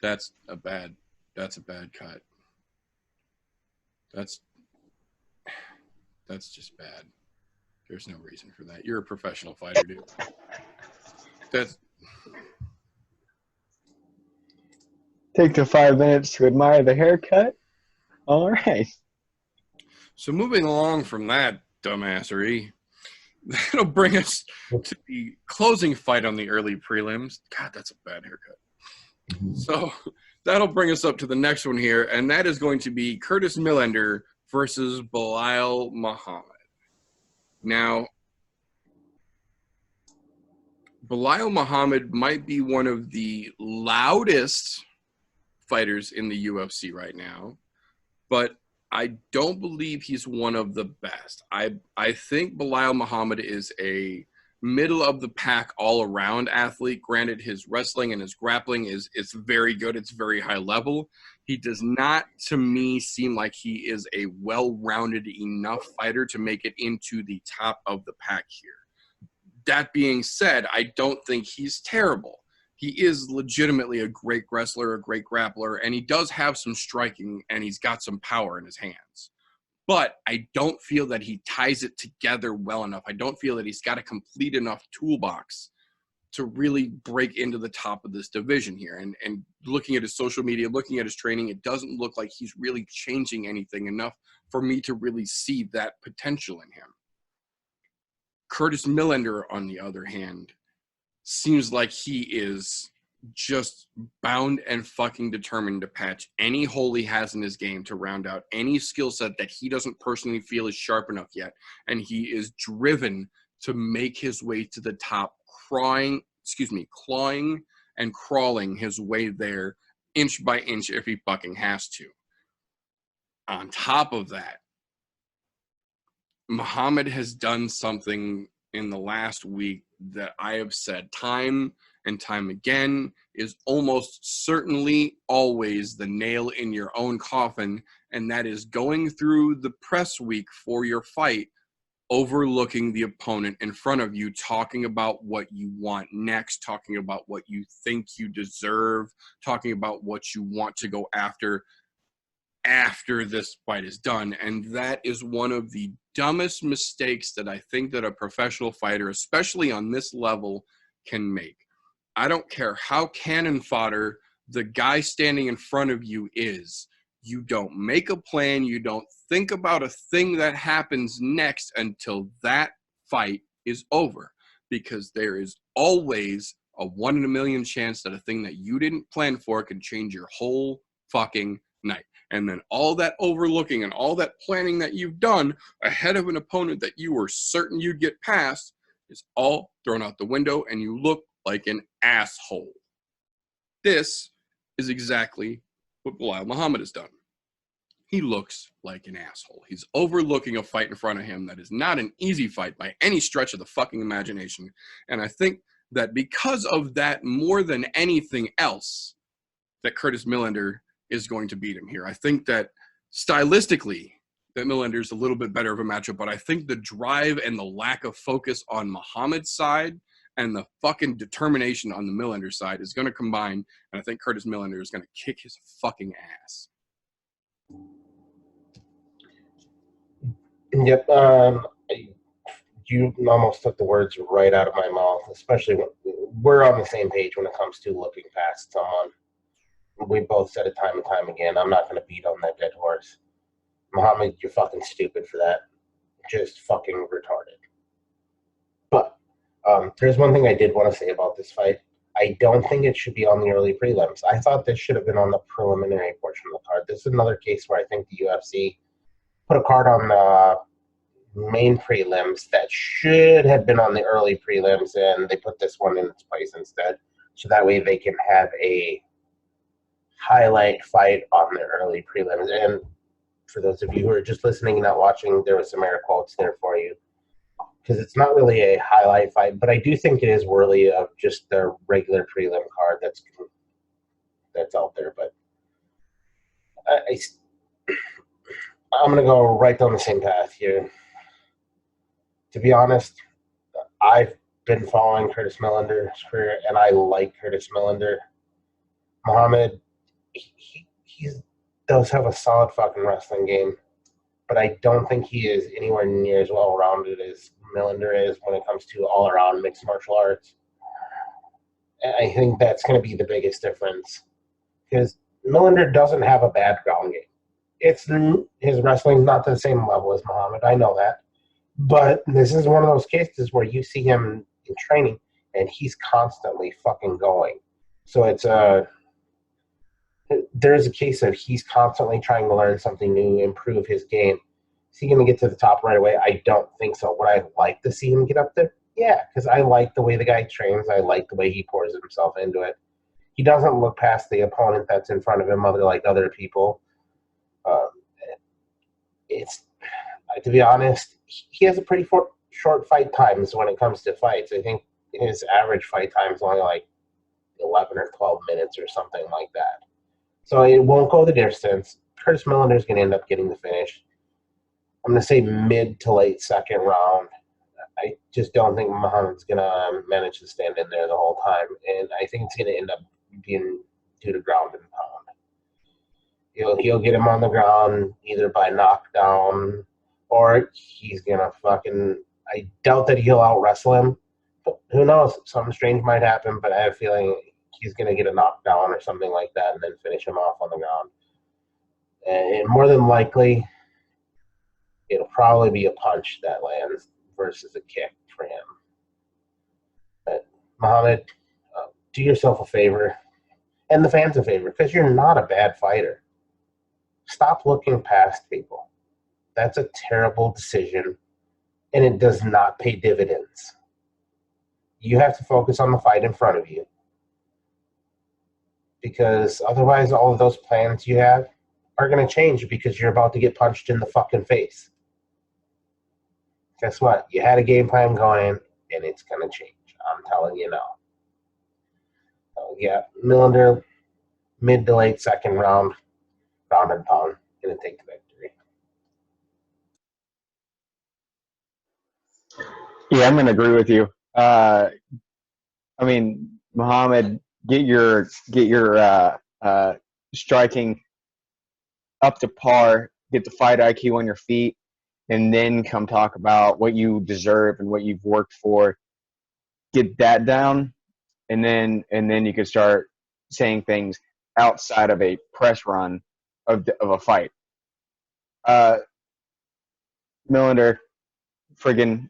That's a bad cut. That's just bad. There's no reason for that. You're a professional fighter, dude. Take the 5 minutes to admire the haircut. All right. So moving along from that dumbassery, that'll bring us to the closing fight on the early prelims. God, that's a bad haircut. So that'll bring us up to the next one here, and that is going to be Curtis Millender versus Belal Muhammad. Now, Belal Muhammad might be one of the loudest fighters in the UFC right now, but I don't believe he's one of the best. I think Belal Muhammad is a middle of the pack all around athlete. Granted, his wrestling and his grappling is very good. It's very high level. He does not, to me, seem like he is a well-rounded enough fighter to make it into the top of the pack here. That being said, I don't think he's terrible. He is legitimately a great wrestler, a great grappler, and he does have some striking, and he's got some power in his hands. But I don't feel that he ties it together well enough. I don't feel that he's got a complete enough toolbox to really break into the top of this division here. And looking at his social media, looking at his training, it doesn't look like he's really changing anything enough for me to really see that potential in him. Curtis Millender, on the other hand, seems like he is just bound and fucking determined to patch any hole he has in his game to round out any skill set that he doesn't personally feel is sharp enough yet. And he is driven to make his way to the top, clawing and crawling his way there inch by inch if he fucking has to. On top of that, Muhammad has done something in the last week that I have said time and time again is almost certainly always the nail in your own coffin, and that is going through the press week for your fight, overlooking the opponent in front of you, talking about what you want next, talking about what you think you deserve, talking about what you want to go after this fight is done. And that is one of the dumbest mistakes that I think that a professional fighter, especially on this level, can make. I don't care how cannon fodder the guy standing in front of you is. You don't make a plan. You don't think about a thing that happens next until that fight is over, because there is always a 1 in a million chance that a thing that you didn't plan for can change your whole fucking night. And then all that overlooking and all that planning that you've done ahead of an opponent that you were certain you'd get past is all thrown out the window, and you look like an asshole. This is exactly what Belal Muhammad has done. He looks like an asshole. He's overlooking a fight in front of him that is not an easy fight by any stretch of the fucking imagination. And I think that because of that, more than anything else, that Curtis Millender is going to beat him here. I think that stylistically, that Millender's a little bit better of a matchup, but I think the drive and the lack of focus on Muhammad's side and the fucking determination on the Millender side is going to combine, and I think Curtis Millender is going to kick his fucking ass. Yep. You almost took the words right out of my mouth, especially when we're on the same page when it comes to looking past someone. We both said it time and time again. I'm not going to beat on that dead horse. Muhammad, you're fucking stupid for that. Just fucking retarded. But there's one thing I did want to say about this fight. I don't think it should be on the early prelims. I thought this should have been on the preliminary portion of the card. This is another case where I think the UFC put a card on the main prelims that should have been on the early prelims, and they put this one in its place instead. So that way they can have a highlight fight on the early prelims. And for those of you who are just listening and not watching, there was some air quotes there for you, because it's not really a highlight fight, but I do think it is worthy of just the regular prelim card that's out there. But I'm going to go right down the same path here. To be honest, I've been following Curtis Millender's career, and I like Curtis Millender. Muhammad, he does have a solid fucking wrestling game, but I don't think he is anywhere near as well-rounded as Millender is when it comes to all-around mixed martial arts. And I think that's going to be the biggest difference, because Millender doesn't have a bad ground game. His wrestling's not to the same level as Muhammad. I know that. But this is one of those cases where you see him in training, and he's constantly fucking going. So there's a case of he's constantly trying to learn something new, improve his game. Is he going to get to the top right away? I don't think so. Would I like to see him get up there? Yeah, because I like the way the guy trains. I like the way he pours himself into it. He doesn't look past the opponent that's in front of him like other people. To be honest, he has a pretty short fight times when it comes to fights. I think his average fight time is only like 11 or 12 minutes or something like that. So it won't go the distance. Curtis Millender is going to end up getting the finish. I'm going to say mid to late second round. I just don't think Muhammad's going to manage to stand in there the whole time. And I think it's going to end up being due to ground and pound. He'll get him on the ground either by knockdown, or he's going to fucking... I doubt that he'll out-wrestle him. But who knows? Something strange might happen, but I have a feeling he's going to get a knockdown or something like that and then finish him off on the ground. And more than likely, it'll probably be a punch that lands versus a kick for him. But Muhammad, do yourself a favor, and the fans a favor, because you're not a bad fighter. Stop looking past people. That's a terrible decision, and it does not pay dividends. You have to focus on the fight in front of you, because otherwise all of those plans you have are going to change because you're about to get punched in the fucking face. Guess what? You had a game plan going, and it's going to change. I'm telling you now. So, yeah, Millender, mid to late second round, ground and pound, going to take the victory. Yeah, I'm going to agree with you. I mean, Muhammad, get your striking up to par, get the fight IQ on your feet, and then come talk about what you deserve and what you've worked for. Get that down, and then you can start saying things outside of a press run of a fight. Millender, friggin'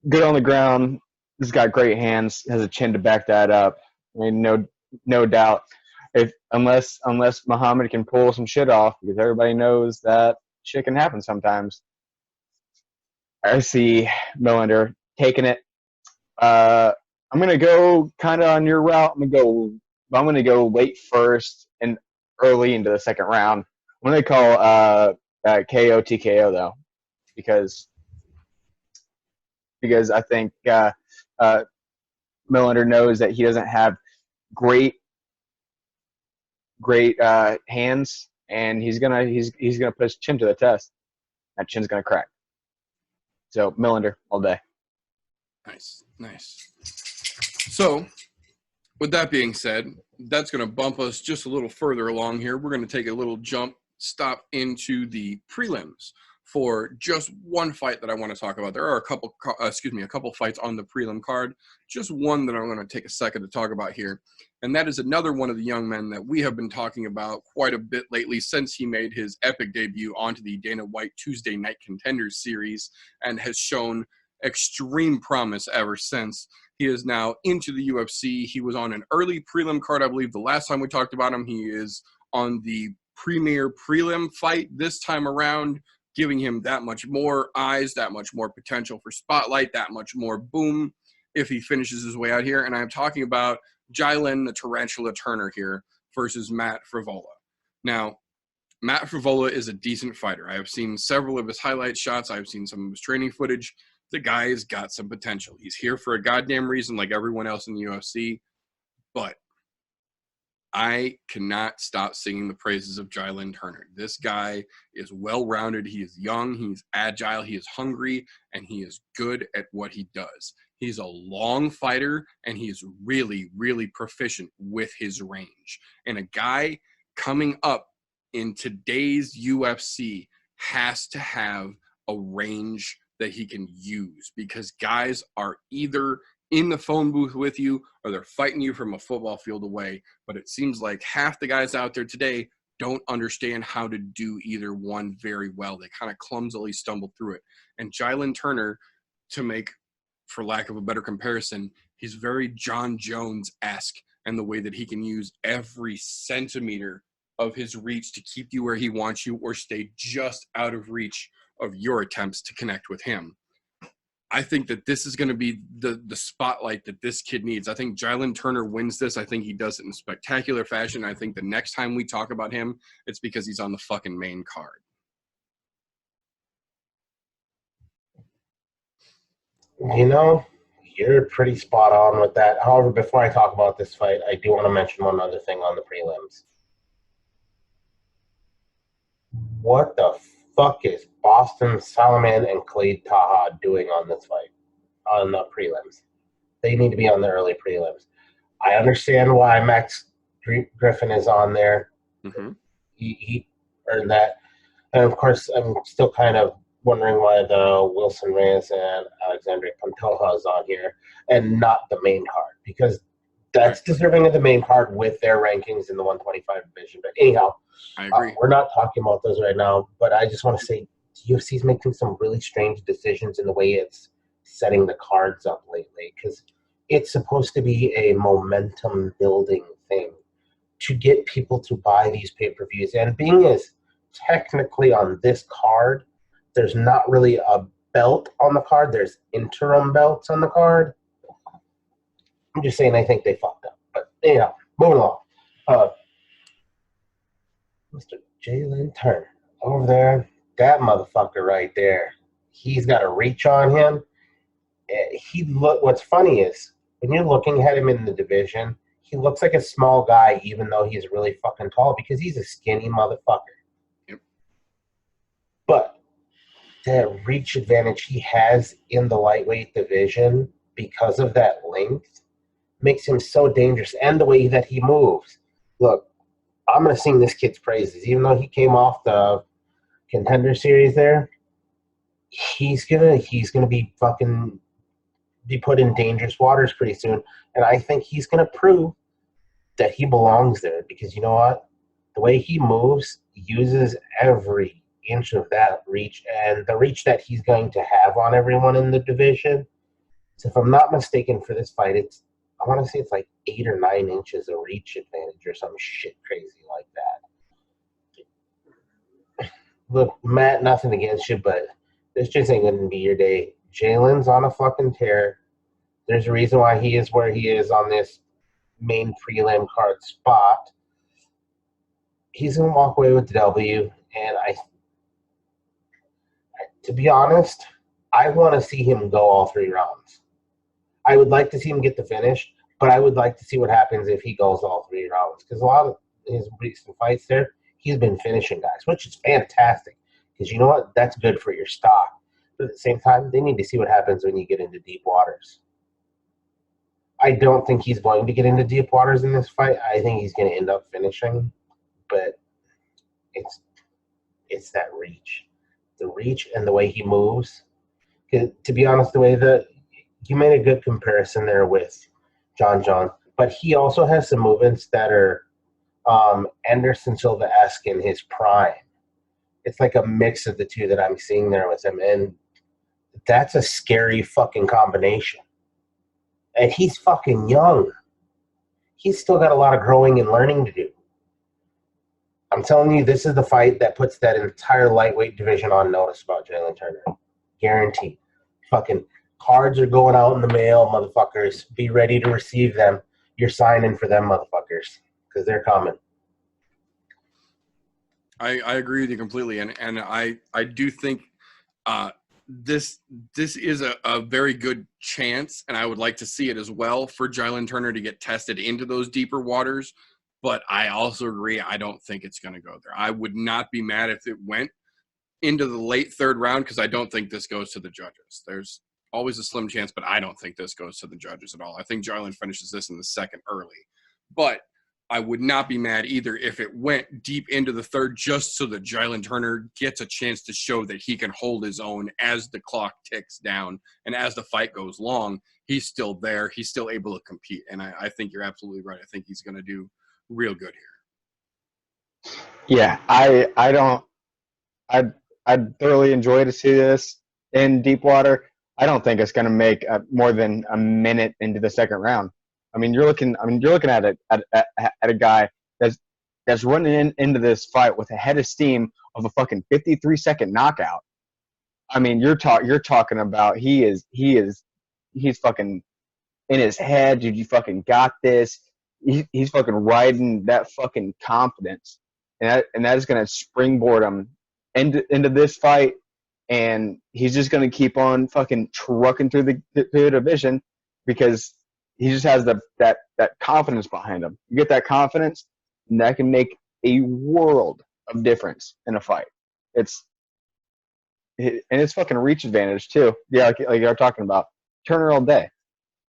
good on the ground. He's got great hands. Has a chin to back that up. I mean, no doubt. Unless Muhammad can pull some shit off, because everybody knows that shit can happen sometimes. I see Millender taking it. I'm gonna go kind of on your route. I'm gonna go late first and early into the second round. I'm gonna call KO TKO though, because I think Millender knows that he doesn't have great hands, and he's gonna put his chin to the test. That chin's gonna crack. So Millender all day. Nice. So, with that being said, that's going to bump us just a little further along here. We're going to take a little jump, stop into the prelims for just one fight that I want to talk about. There are a couple fights on the prelim card. Just one that I'm going to take a second to talk about here, and that is another one of the young men that we have been talking about quite a bit lately since he made his epic debut onto the Dana White Tuesday Night Contenders series and has shown extreme promise ever since. He is now into the UFC. He was on an early prelim card, I believe, the last time we talked about him. He is on the premier prelim fight this time around, giving him that much more eyes, that much more potential for spotlight, that much more boom if he finishes his way out here. And I'm talking about Jylen the Tarantula Turner here versus Matt Frivola. Now, Matt Frivola is a decent fighter. I have seen several of his highlight shots. I've seen some of his training footage. The guy's got some potential. He's here for a goddamn reason like everyone else in the UFC. But I cannot stop singing the praises of Jylen Turner. This guy is well-rounded. He is young. He's agile. He is hungry. And he is good at what he does. He's a long fighter, and he is really, really proficient with his range. And a guy coming up in today's UFC has to have a range that he can use, because guys are either in the phone booth with you or they're fighting you from a football field away. But it seems like half the guys out there today don't understand how to do either one very well. They kind of clumsily stumble through it. And Jylen Turner, to make, for lack of a better comparison, he's very John Jones-esque in the way that he can use every centimeter of his reach to keep you where he wants you or stay just out of reach of your attempts to connect with him. I think that this is going to be the spotlight that this kid needs. I think Jylen Turner wins this. I think he does it in spectacular fashion. I think the next time we talk about him, it's because he's on the fucking main card. You know, you're pretty spot on with that. However, before I talk about this fight, I do want to mention one other thing on the prelims. What the fuck is Boston Salaman and Khalid Taha doing on this fight, on the prelims? They need to be on the early prelims. I understand why Max Griffin is on there. Mm-hmm. He earned that. And, of course, I'm still kind of wondering why the Wilson Reyes and Alexandre Pantoja is on here and not the main card, because that's deserving of the main card with their rankings in the 125 division. But anyhow, I agree. We're not talking about those right now, but I just want to say UFC is making some really strange decisions in the way it's setting the cards up lately, because it's supposed to be a momentum building thing to get people to buy these pay-per-views. And being as technically on this card, there's not really a belt on the card. There's interim belts on the card. I'm just saying I think they fucked up. But, moving along. Mr. Jalen Turner over there. That motherfucker right there. He's got a reach on him. What's funny is when you're looking at him in the division, he looks like a small guy, even though he's really fucking tall because he's a skinny motherfucker. Yep. But that reach advantage he has in the lightweight division because of that length makes him so dangerous, and the way that he moves. Look, I'm going to sing this kid's praises. Even though he came off the Contender Series there, he's gonna be put in dangerous waters pretty soon, and I think he's gonna prove that he belongs there because you know what? The way he moves uses every inch of that reach, and the reach that he's going to have on everyone in the division. So if I'm not mistaken for this fight, I want to say it's like 8 or 9 inches of reach advantage or some shit crazy like that. Look, Matt, nothing against you, but this just ain't going to be your day. Jalen's on a fucking tear. There's a reason why he is where he is on this main prelim card spot. He's going to walk away with the W, and to be honest, I want to see him go all 3 rounds. I would like to see him get the finish, but I would like to see what happens if he goes all 3 rounds. Because a lot of his recent fights there, he's been finishing guys, which is fantastic. Because you know what? That's good for your stock. But at the same time, they need to see what happens when you get into deep waters. I don't think he's going to get into deep waters in this fight. I think he's going to end up finishing. But it's that reach. The reach and the way he moves. To be honest, the way that you made a good comparison there with John, but he also has some movements that are Anderson Silva-esque in his prime. It's like a mix of the two that I'm seeing there with him, and that's a scary fucking combination. And he's fucking young. He's still got a lot of growing and learning to do. I'm telling you, this is the fight that puts that entire lightweight division on notice about Jalen Turner. Guaranteed. Fucking cards are going out in the mail, motherfuckers. Be ready to receive them. You're signing for them, motherfuckers, because they're coming. I agree with you completely, and I do think this is a very good chance, and I would like to see it as well for Jalen Turner to get tested into those deeper waters. But I also agree, I don't think it's going to go there. I would not be mad if it went into the late 3rd round because I don't think this goes to the judges. There's always a slim chance, but I don't think this goes to the judges at all. I think Jalen finishes this in the 2nd early. But I would not be mad either if it went deep into the 3rd just so that Jalen Turner gets a chance to show that he can hold his own as the clock ticks down and as the fight goes long. He's still there. He's still able to compete. And I think you're absolutely right. I think he's going to do real good here. Yeah, I'd thoroughly enjoy to see this in deep water. I don't think it's going to make more than a minute into the 2nd round. You're looking at a guy that's running into this fight with a head of steam of a fucking 53-second knockout. You're talking about he's fucking in his head. Dude, you fucking got this. He's fucking riding that fucking confidence, and that is going to springboard him into this fight, and he's just going to keep on fucking trucking through the division because he just has that confidence behind him. You get that confidence, and that can make a world of difference in a fight. It's fucking reach advantage too. Yeah, like you're talking about Turner all day.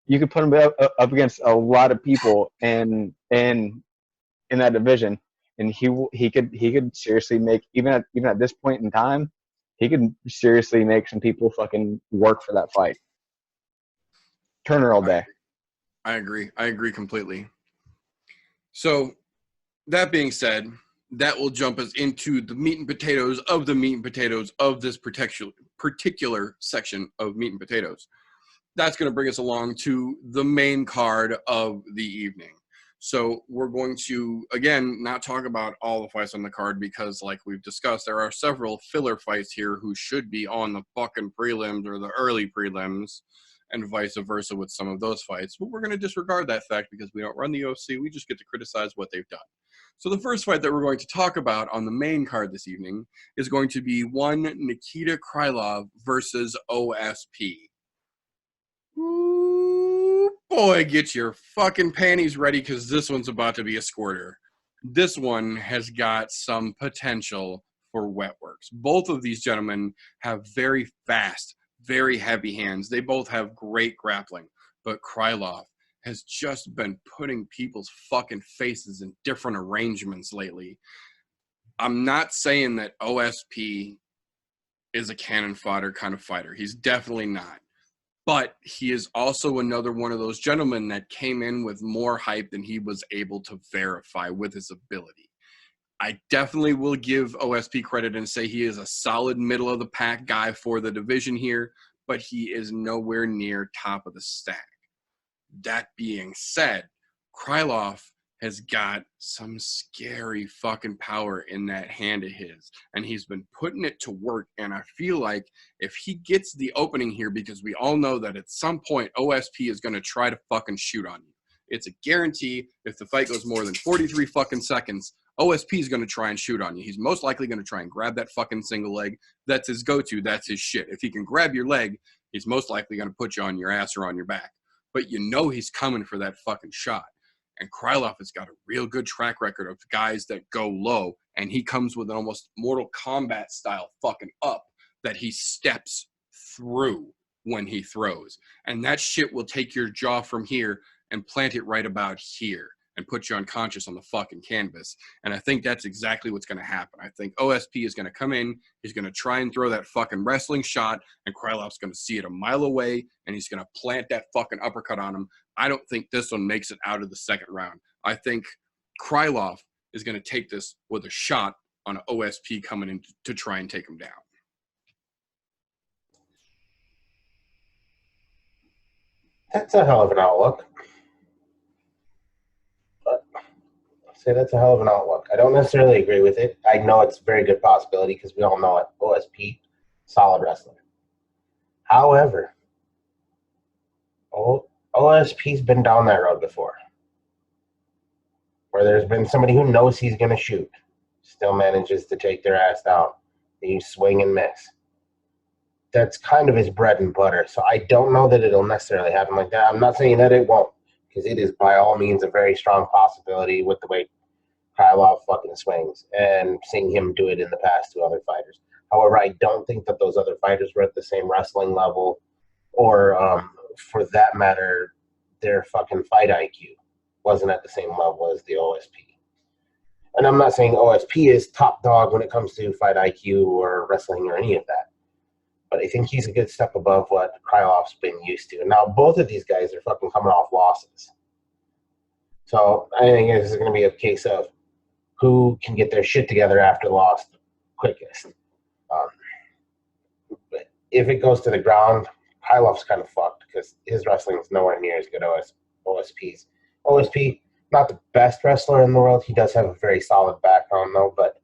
You could put him up against a lot of people in that division, and he could seriously make even at this point in time, he could seriously make some people fucking work for that fight. Turner all day. I agree completely. So that being said, that will jump us into the meat and potatoes of this particular section of meat and potatoes. That's going to bring us along to the main card of the evening. So we're going to, again, not talk about all the fights on the card because, like we've discussed, there are several filler fights here who should be on the fucking prelims or the early prelims, and vice versa with some of those fights. But we're going to disregard that fact because we don't run the UFC. We just get to criticize what they've done. So the first fight that we're going to talk about on the main card this evening is going to be one Nikita Krylov versus OSP. Ooh, boy, get your fucking panties ready because this one's about to be a squirter. This one has got some potential for wet works. Both of these gentlemen have very fast, very heavy hands. They both have great grappling, but Krylov has just been putting people's fucking faces in different arrangements lately. I'm not saying that OSP is a cannon fodder kind of fighter. He's definitely not. But he is also another one of those gentlemen that came in with more hype than he was able to verify with his ability. I definitely will give OSP credit and say he is a solid middle of the pack guy for the division here, but he is nowhere near top of the stack. That being said, Krylov has got some scary fucking power in that hand of his, and he's been putting it to work. And I feel like if he gets the opening here, because we all know that at some point OSP is going to try to fucking shoot on you. It's a guarantee. If the fight goes more than 43 fucking seconds, OSP is going to try and shoot on you. He's most likely going to try and grab that fucking single leg. That's his go-to. That's his shit. If he can grab your leg, he's most likely going to put you on your ass or on your back. But you know he's coming for that fucking shot. And Krylov has got a real good track record of guys that go low, and he comes with an almost Mortal Kombat style fucking up that he steps through when he throws. And that shit will take your jaw from here and plant it right about here and put you unconscious on the fucking canvas. And I think that's exactly what's going to happen. I think OSP is going to come in, he's going to try and throw that fucking wrestling shot, and Krylov's going to see it a mile away, and he's going to plant that fucking uppercut on him. I don't think this one makes it out of the second round. I think Krylov is going to take this with a shot on an OSP coming in to try and take him down. That's a hell of an outlook. Say that's a hell of an outlook. I don't necessarily agree with it. I know it's a very good possibility because we all know it. OSP, solid wrestler. However, OSP's been down that road before, where there's been somebody who knows he's going to shoot, still manages to take their ass down. You swing and miss. That's kind of his bread and butter. So I don't know that it'll necessarily happen like that. I'm not saying that it won't, because it is by all means a very strong possibility with the way Krylov fucking swings and seeing him do it in the past to other fighters. However, I don't think that those other fighters were at the same wrestling level or, for that matter, their fucking fight IQ wasn't at the same level as the OSP. And I'm not saying OSP is top dog when it comes to fight IQ or wrestling or any of that. But I think he's a good step above what Krylov's been used to. And now both of these guys are fucking coming off losses. So I think this is going to be a case of who can get their shit together after the loss quickest. But if it goes to the ground, Krylov's kind of fucked because his wrestling is nowhere near as good as OSP's. OSP, not the best wrestler in the world. He does have a very solid background, though, but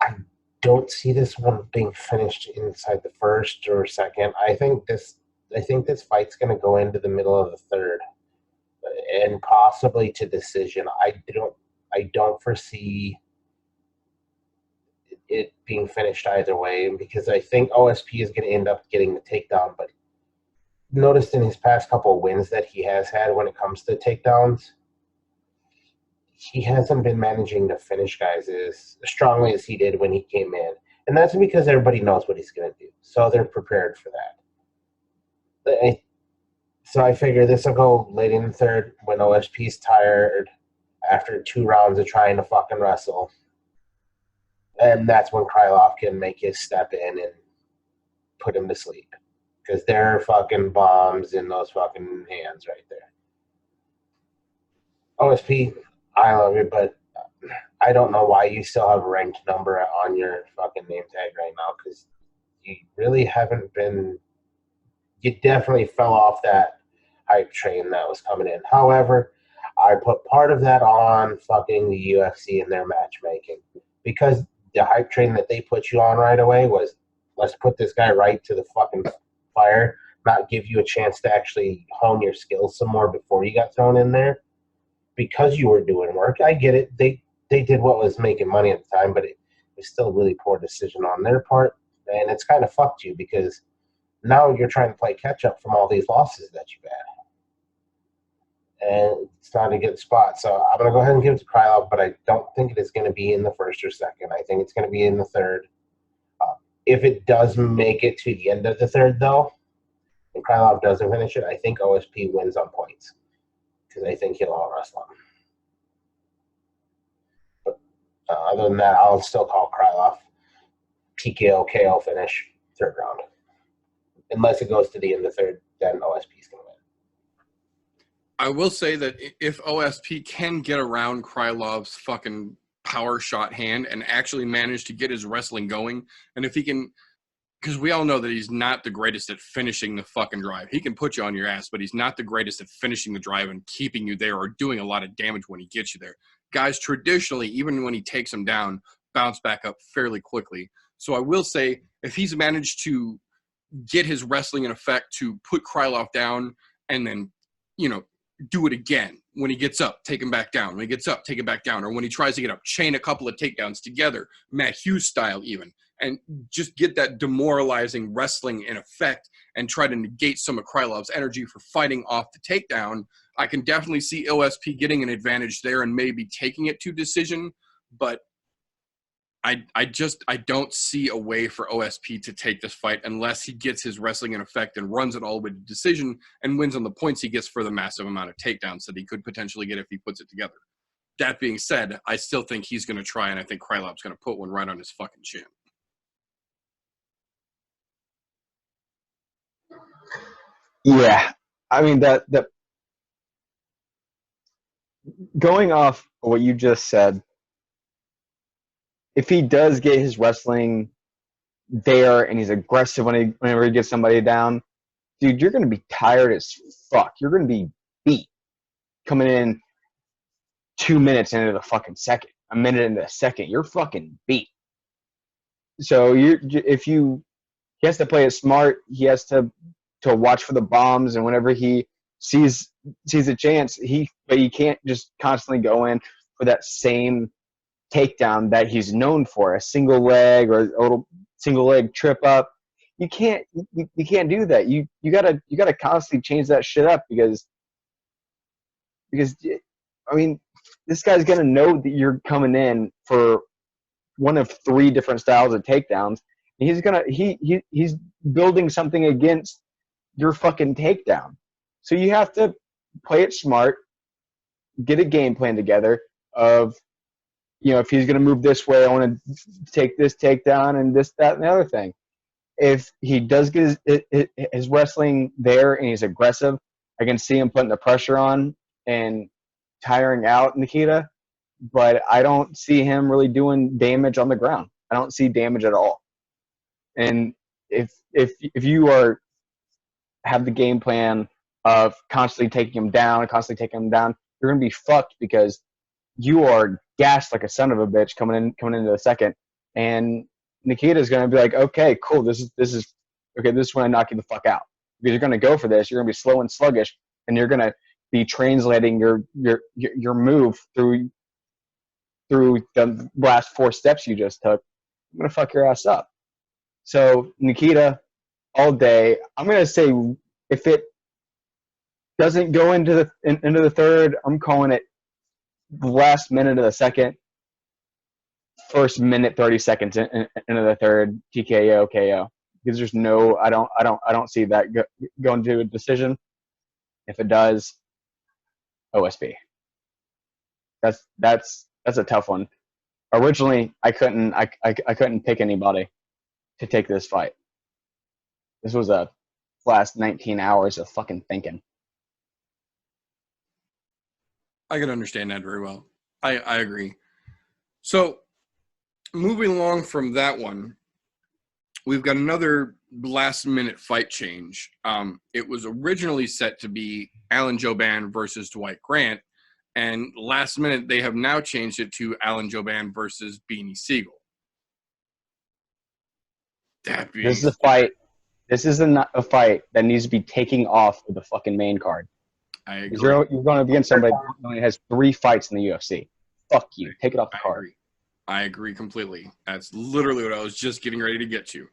I don't see this one being finished inside the first or second. I think this fight's going to go into the middle of the third and possibly to decision. I don't foresee it being finished either way because I think OSP is going to end up getting the takedown. But noticed in his past couple of wins that he has had when it comes to takedowns, he hasn't been managing to finish guys as strongly as he did when he came in. And that's because everybody knows what he's going to do. So they're prepared for that. So I figure this will go late in the third when OSP's tired after 2 rounds of trying to fucking wrestle. And that's when Krylov can make his step in and put him to sleep. Because there are fucking bombs in those fucking hands right there. OSP, I love you, but I don't know why you still have a ranked number on your fucking name tag right now, because you really haven't been... You definitely fell off that hype train that was coming in. However, I put part of that on fucking the UFC and their matchmaking, because the hype train that they put you on right away was, let's put this guy right to the fucking fire, not give you a chance to actually hone your skills some more before you got thrown in there, because you were doing work. I get it. They did what was making money at the time, but it was still a really poor decision on their part, and it's kind of fucked you because now you're trying to play catch up from all these losses that you've had, and it's not a good spot. So I'm going to go ahead and give it to Krylov, but I don't think it is going to be in the first or second. I think it's going to be in the third. If it does make it to the end of the third, though, and Krylov doesn't finish it, I think OSP wins on points because I think he'll out-wrestle him. But other than that, I'll still call Krylov TKO KO finish third round. Unless it goes to the end of the third, then OSP is going to win. I will say that if OSP can get around Krylov's fucking power shot hand and actually manage to get his wrestling going, and if he can, because we all know that he's not the greatest at finishing the fucking drive. He can put you on your ass, but he's not the greatest at finishing the drive and keeping you there or doing a lot of damage when he gets you there. Guys traditionally, even when he takes them down, bounce back up fairly quickly. So I will say, if he's managed to get his wrestling in effect to put Krylov down and then, you know, do it again. When he gets up, take him back down. When he gets up, take him back down. Or when he tries to get up, chain a couple of takedowns together, Matt Hughes style even, and just get that demoralizing wrestling in effect and try to negate some of Krylov's energy for fighting off the takedown. I can definitely see OSP getting an advantage there and maybe taking it to decision, but I don't see a way for OSP to take this fight unless he gets his wrestling in effect and runs it all with a decision and wins on the points he gets for the massive amount of takedowns that he could potentially get if he puts it together. That being said, I still think he's going to try, and I think Krylov's going to put one right on his fucking chin. Yeah, I mean that going off what you just said, if he does get his wrestling there and he's aggressive whenever he gets somebody down, dude, you're going to be tired as fuck. You're going to be beat coming in 2 minutes into the fucking second, a minute into the second. You're fucking beat. So he has to play it smart. He has to watch for the bombs, and whenever he sees a chance, but he can't just constantly go in for that same takedown that he's known for, a single leg or a little single leg trip up. You can't do that. You gotta constantly change that shit up because I mean, this guy's gonna know that you're coming in for one of three different styles of takedowns. And he's building something against your fucking takedown. So you have to play it smart, get a game plan together of, you know, if he's going to move this way, I want to take this takedown and this, that, and the other thing. If he does get his wrestling there and he's aggressive, I can see him putting the pressure on and tiring out Nikita, but I don't see him really doing damage on the ground. I don't see damage at all. And if you have the game plan of constantly taking him down, you're going to be fucked because you are gassed like a son of a bitch coming into the second, and Nikita's going to be like, okay, cool, this is when I knock you the fuck out, because you're going to go for this. You're going to be slow and sluggish, and you're going to be translating your move through the last 4 steps you just took. I'm going to fuck your ass up. So Nikita, all day. I'm going to say if it doesn't go into the third, I'm calling it the last minute of the second, first minute 30 seconds into the third, TKO KO, because there's no, I don't see that going to a decision. If it does, OSP. That's a tough one. Originally, I couldn't pick anybody to take this fight. This was a last 19 hours of fucking thinking. I can understand that very well. I agree. So, moving along from that one, we've got another last-minute fight change. It was originally set to be Alan Jouban versus Dwight Grant, And last minute, they have now changed it to Alan Jouban versus Beanie Siegel. That being This is a fight. This is a fight that needs to be taking off of the fucking main card. I agree. Because you're going to be against somebody who only has 3 fights in the UFC. Fuck you. Take it off the card. I agree completely. That's literally what I was just getting ready to get to.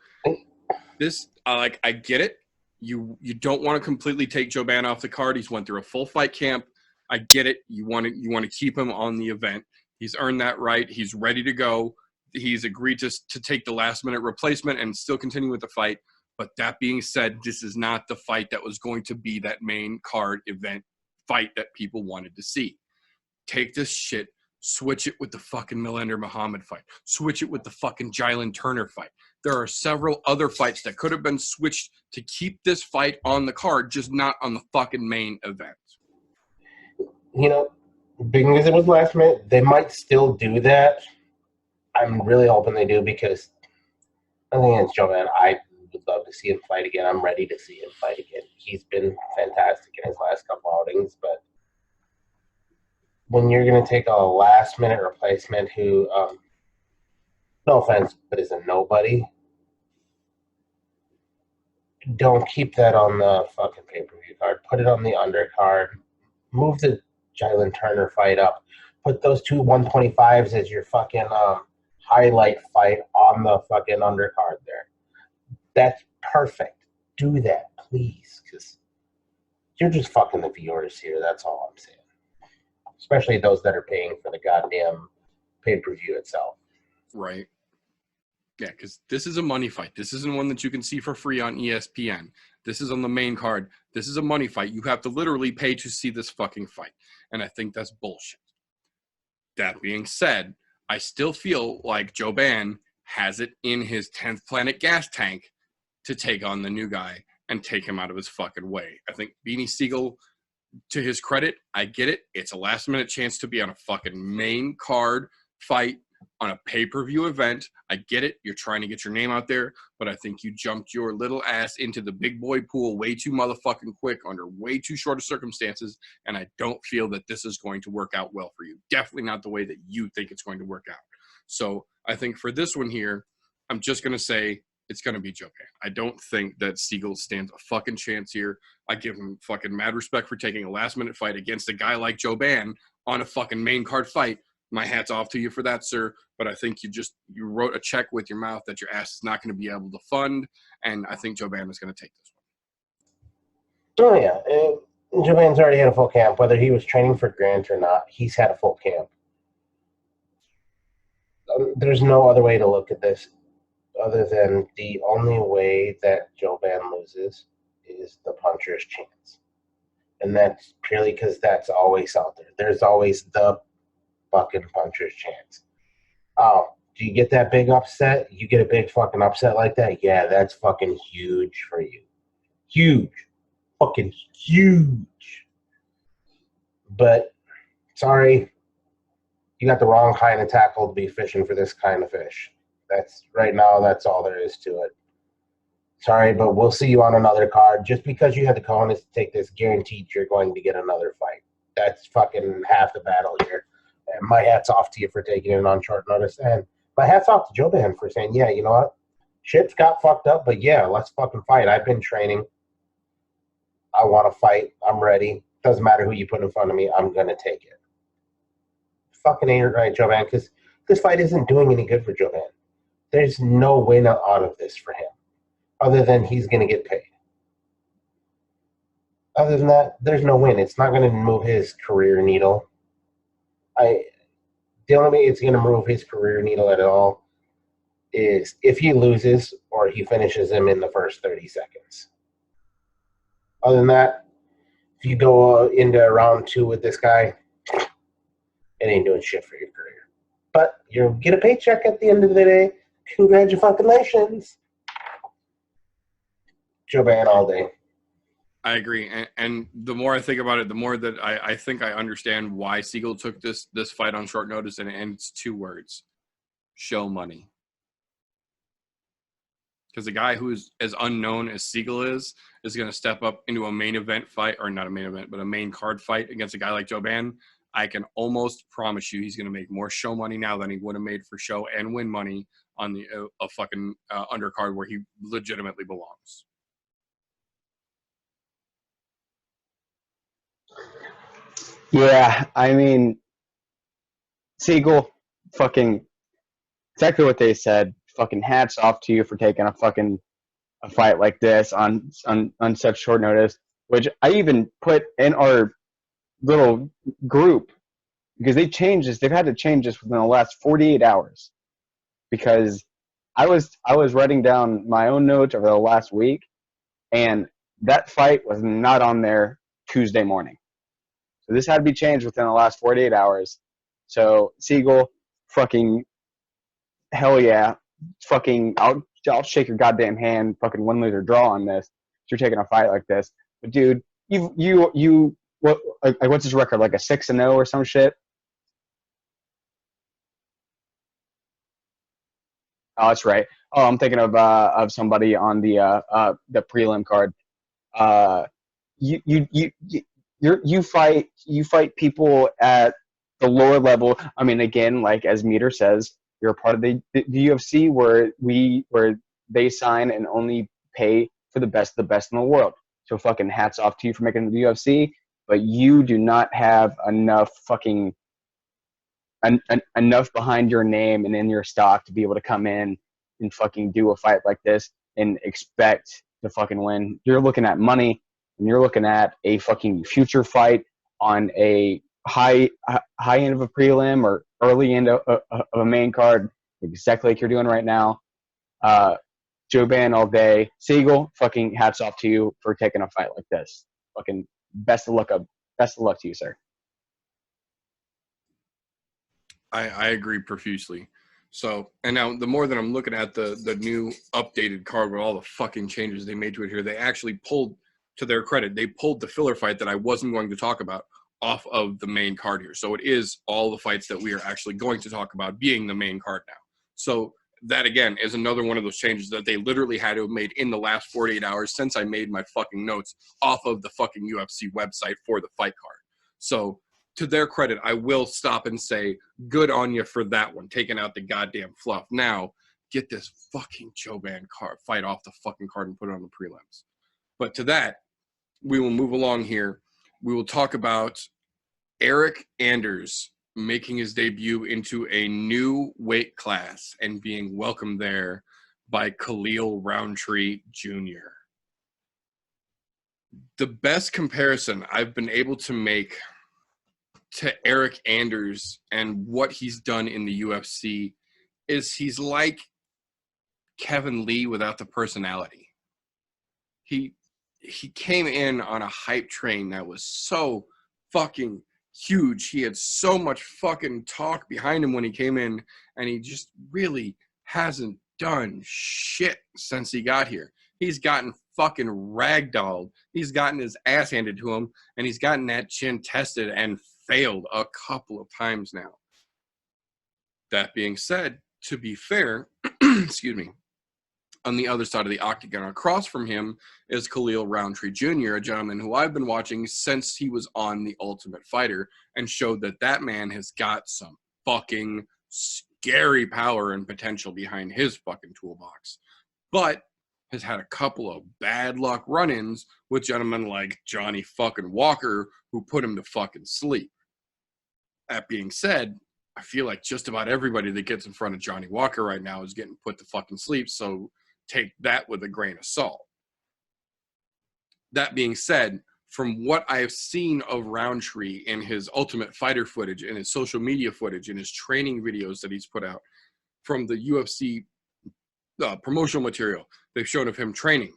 This, I get it. You don't want to completely take Jouban off the card. He's went through a full fight camp. I get it. You want to keep him on the event. He's earned that right. He's ready to go. He's agreed to take the last minute replacement and still continue with the fight. But that being said, this is not the fight that was going to be that main card event fight that people wanted to see. Take this shit, switch it with the fucking Millender Muhammad fight. Switch it with the fucking Jalen Turner fight. There are several other fights that could have been switched to keep this fight on the card, just not on the fucking main event. You know, because it was last minute, they might still do that. I'm really hoping they do because I think it's Jouban. I would love to see him fight again. I'm ready to see him fight again. He's been fantastic in his last couple outings, but when you're going to take a last-minute replacement who, no offense, but is a nobody, don't keep that on the fucking pay-per-view card. Put it on the undercard. Move the Jalen Turner fight up. Put those 2 125s as your fucking highlight fight on the fucking undercard there. That's perfect. Do that, please, because you're just fucking the viewers here. That's all I'm saying. Especially those that are paying for the goddamn pay-per-view itself. Right. Yeah, because this is a money fight. This isn't one that you can see for free on ESPN. This is on the main card. This is a money fight. You have to literally pay to see this fucking fight. And I think that's bullshit. That being said, I still feel like Jouban has it in his 10th planet gas tank to take on the new guy and take him out of his fucking way. I think Beanie Siegel, to his credit, I get it. It's a last-minute chance to be on a fucking main card fight on a pay-per-view event. I get it. You're trying to get your name out there, but I think you jumped your little ass into the big boy pool way too motherfucking quick under way too short of circumstances, and I don't feel that this is going to work out well for you. Definitely not the way that you think it's going to work out. So I think for this one here, I'm just going to say it's going to be Jouban. I don't think that Siegel stands a fucking chance here. I give him fucking mad respect for taking a last-minute fight against a guy like Jouban on a fucking main card fight. My hat's off to you for that, sir. But I think you wrote a check with your mouth that your ass is not going to be able to fund, and I think Jouban is going to take this one. Oh, yeah. Jouban's already had a full camp. Whether he was training for Grant or not, he's had a full camp. There's no other way to look at this other than the only way that Jouban loses is the puncher's chance. And that's purely because that's always out there. There's always the fucking puncher's chance. Oh, do you get that big upset? You get a big fucking upset like that? Yeah, that's fucking huge for you. Huge. Fucking huge. But, sorry, you got the wrong kind of tackle to be fishing for this kind of fish. That's right now, that's all there is to it. Sorry, but we'll see you on another card. Just because you had the cojones to take this, guaranteed you're going to get another fight. That's fucking half the battle here. And my hat's off to you for taking it on short notice. And my hat's off to Jouban for saying, yeah, you know what? Shit's got fucked up, but yeah, let's fucking fight. I've been training. I want to fight. I'm ready. Doesn't matter who you put in front of me. I'm going to take it. Fucking ain't right, Jouban, because this fight isn't doing any good for Jouban. There's no win out of this for him, other than he's going to get paid. Other than that, there's no win. It's not going to move his career needle. The only way it's going to move his career needle at all is if he loses or he finishes him in the first 30 seconds. Other than that, if you go into round 2 with this guy, it ain't doing shit for your career. But you'll get a paycheck at the end of the day. Congratulations. Jouban all day. I agree. And the more I think about it, the more that I think I understand why Siegel took this fight on short notice, and it's 2 words. Show money. Because a guy who is as unknown as Siegel is going to step up into a main event fight, or not a main event, but a main card fight against a guy like Jouban. I can almost promise you he's going to make more show money now than he would have made for show and win money on the a fucking undercard where he legitimately belongs. Yeah, I mean, Siegel, fucking exactly what they said. Fucking hats off to you for taking a fight like this on such short notice. Which I even put in our little group because they changed this. They've had to change this within the last 48 hours because I was writing down my own notes over the last week, and that fight was not on there Tuesday morning. So this had to be changed within the last 48 hours. So Siegel, fucking hell yeah, fucking I'll shake your goddamn hand, fucking win, lose or draw on this. If you're taking a fight like this, but dude, you what like what's his record, like a 6-0 or some shit? Oh, that's right. Oh, I'm thinking of somebody on the prelim card. Uh, you fight people at the lower level. I mean, again, like as Meter says, you're a part of the UFC where they sign and only pay for the best in the world. So fucking hats off to you for making the UFC, but you do not have enough fucking enough behind your name and in your stock to be able to come in and fucking do a fight like this and expect to fucking win. You're looking at money, and you're looking at a fucking future fight on a high end of a prelim or early end of a main card, exactly like you're doing right now. Joe Ban all day. Siegel, fucking hats off to you for taking a fight like this. Fucking best of luck to you, sir. I agree profusely. So, and now the more that I'm looking at the new updated card with all the fucking changes they made to it here, they actually pulled, to their credit, they pulled the filler fight that I wasn't going to talk about off of the main card here. So it is all the fights that we are actually going to talk about being the main card now. So that, again, is another one of those changes that they literally had to have made in the last 48 hours since I made my fucking notes off of the fucking UFC website for the fight card. So to their credit, I will stop and say, good on you for that one, taking out the goddamn fluff. Now, get this fucking Choban card fight off the fucking card and put it on the prelims. But to that, we will move along here. We will talk about Eric Anders making his debut into a new weight class and being welcomed there by Khalil Roundtree Jr. The best comparison I've been able to make to Eric Anders and what he's done in the UFC is he's like Kevin Lee without the personality. He came in on a hype train that was so fucking huge. He had so much fucking talk behind him when he came in, and he just really hasn't done shit since he got here. He's gotten fucking ragdolled. He's gotten his ass handed to him, and he's gotten that chin tested and failed a couple of times now. That being said, to be fair, excuse me, on the other side of the octagon across from him is Khalil Roundtree Jr., a gentleman who I've been watching since he was on The Ultimate Fighter and showed that that man has got some fucking scary power and potential behind his fucking toolbox. But has had a couple of bad luck run-ins with gentlemen like Johnny fucking Walker who put him to fucking sleep. That being said, I feel like just about everybody that gets in front of Johnny Walker right now is getting put to fucking sleep, so take that with a grain of salt. That being said, from what I've seen of Roundtree in his Ultimate Fighter footage, in his social media footage, in his training videos that he's put out, from the UFC promotional material they've shown of him training,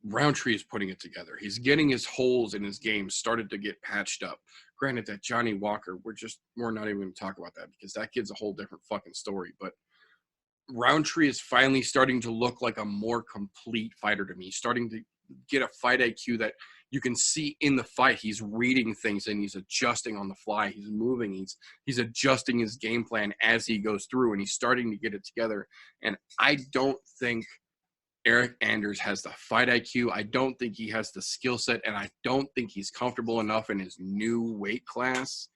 Roundtree is putting it together. He's getting his holes in his game started to get patched up. Granted that Johnny Walker, we're not even going to talk about that because that kid's a whole different fucking story. But Roundtree is finally starting to look like a more complete fighter to me. He's starting to get a fight IQ that you can see in the fight. He's reading things and he's adjusting on the fly. He's moving. He's adjusting his game plan as he goes through, and he's starting to get it together. And I don't think Eric Anders has the fight IQ. I don't think he has the skill set, and I don't think he's comfortable enough in his new weight class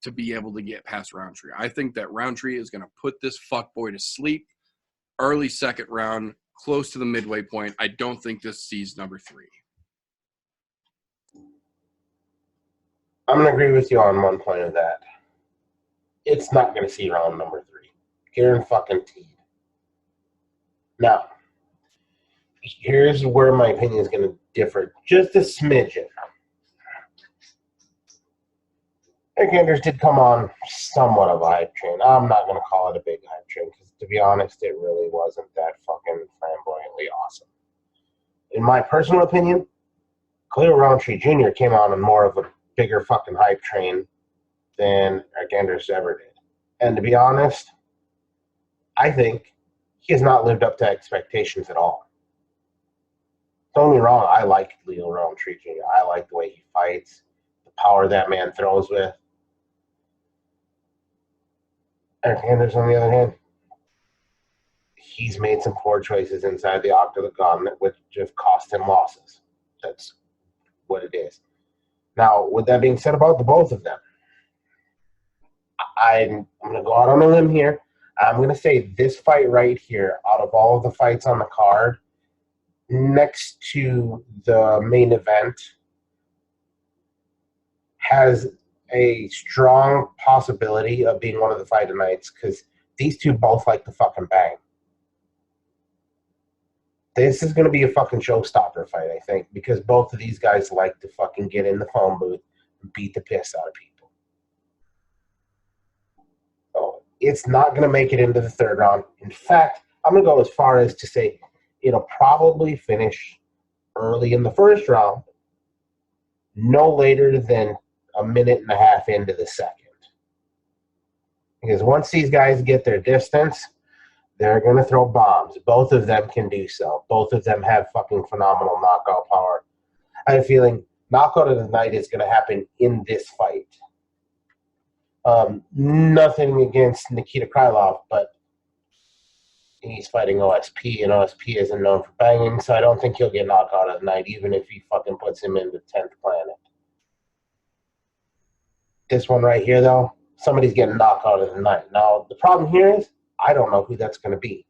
to be able to get past Roundtree. I think that Roundtree is going to put this fuckboy to sleep early second round, close to the midway point. I don't think this sees number 3. I'm going to agree with you on one point of that. It's not going to see round number 3. Guaranteed. Now, here's where my opinion is going to differ just a smidgen. Eric Anders did come on somewhat of a hype train. I'm not going to call it a big hype train because, to be honest, it really wasn't that fucking flamboyantly awesome. In my personal opinion, Khalil Roundtree Jr. came on more of a bigger fucking hype train than Eric Anders ever did. And to be honest, I think he has not lived up to expectations at all. Don't get me wrong, I like Khalil Roundtree Jr. I like the way he fights, the power that man throws with. Eric Anders, on the other hand, he's made some poor choices inside the octagon which have cost him losses. That's what it is. Now, with that being said about the both of them, I'm going to go out on a limb here. I'm going to say this fight right here, out of all of the fights on the card, next to the main event, has a strong possibility of being one of the fight of nights because these two both like to fucking bang. This is going to be a fucking showstopper fight, I think, because both of these guys like to fucking get in the phone booth and beat the piss out of people. So it's not going to make it into the 3rd round. In fact, I'm going to go as far as to say it'll probably finish early in the 1st round, no later than a minute and a half into the 2nd. Because once these guys get their distance, they're going to throw bombs. Both of them can do so. Both of them have fucking phenomenal knockout power. I have a feeling knockout of the night is going to happen in this fight. Nothing against Nikita Krylov, but he's fighting OSP, and OSP isn't known for banging, so I don't think he'll get knocked out of the night, even if he fucking puts him in the 10th planet. This one right here, though, somebody's getting knocked out of the night. Now, the problem here is I don't know who that's going to be.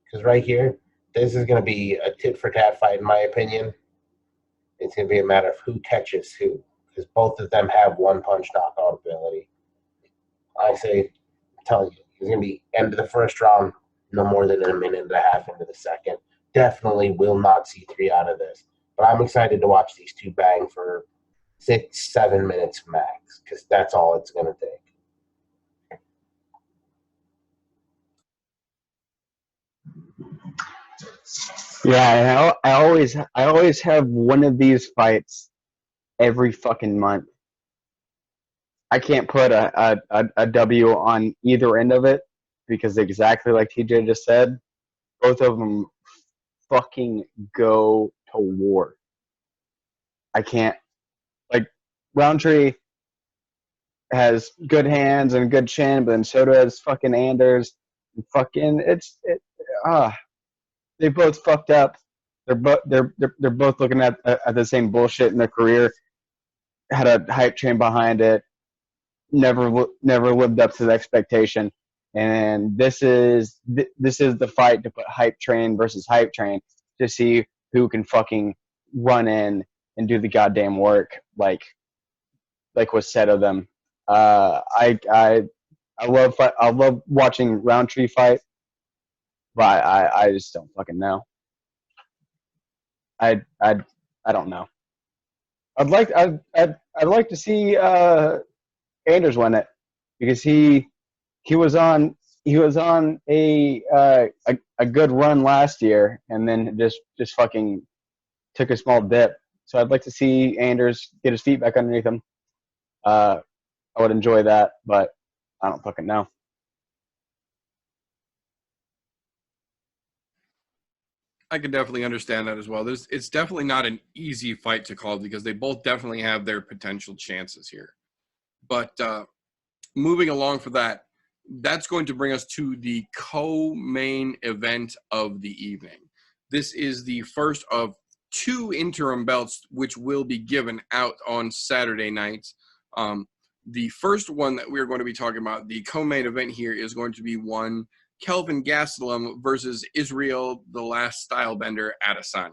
Because right here, this is going to be a tit-for-tat fight, in my opinion. It's going to be a matter of who catches who. Because both of them have one-punch knockout ability. I say, I'm telling you, it's going to be end of the 1st round, no more than a minute and a half into the 2nd. Definitely will not see 3 out of this. But I'm excited to watch these two bang for 6-7 minutes max, because that's all it's going to take. Yeah, I always have one of these fights every fucking month. I can't put a W on either end of it because exactly like TJ just said, both of them fucking go to war. I can't, like, Roundtree has good hands and good chin, but then so does fucking Anders. Fucking, they both fucked up. They're both looking at the same bullshit in their career. Had a hype train behind it. Never lived up to the expectation. And this is the fight to put hype train versus hype train to see who can fucking run in and do the goddamn work like was said of them. I love watching Roundtree fight, but I just don't fucking know. I don't know. I'd like to see Anders win it because he was on a good run last year and then just fucking took a small dip. So I'd like to see Anders get his feet back underneath him. I would enjoy that, but I don't fucking know. I can definitely understand that as well. It's definitely not an easy fight to call because they both definitely have their potential chances here. But moving along for that, that's going to bring us to the co-main event of the evening. This is the first of 2 interim belts which will be given out on Saturday night. The first one that we're going to be talking about, the co-main event here, is going to be one Kelvin Gastelum versus Israel, the Last Stylebender, Adesanya.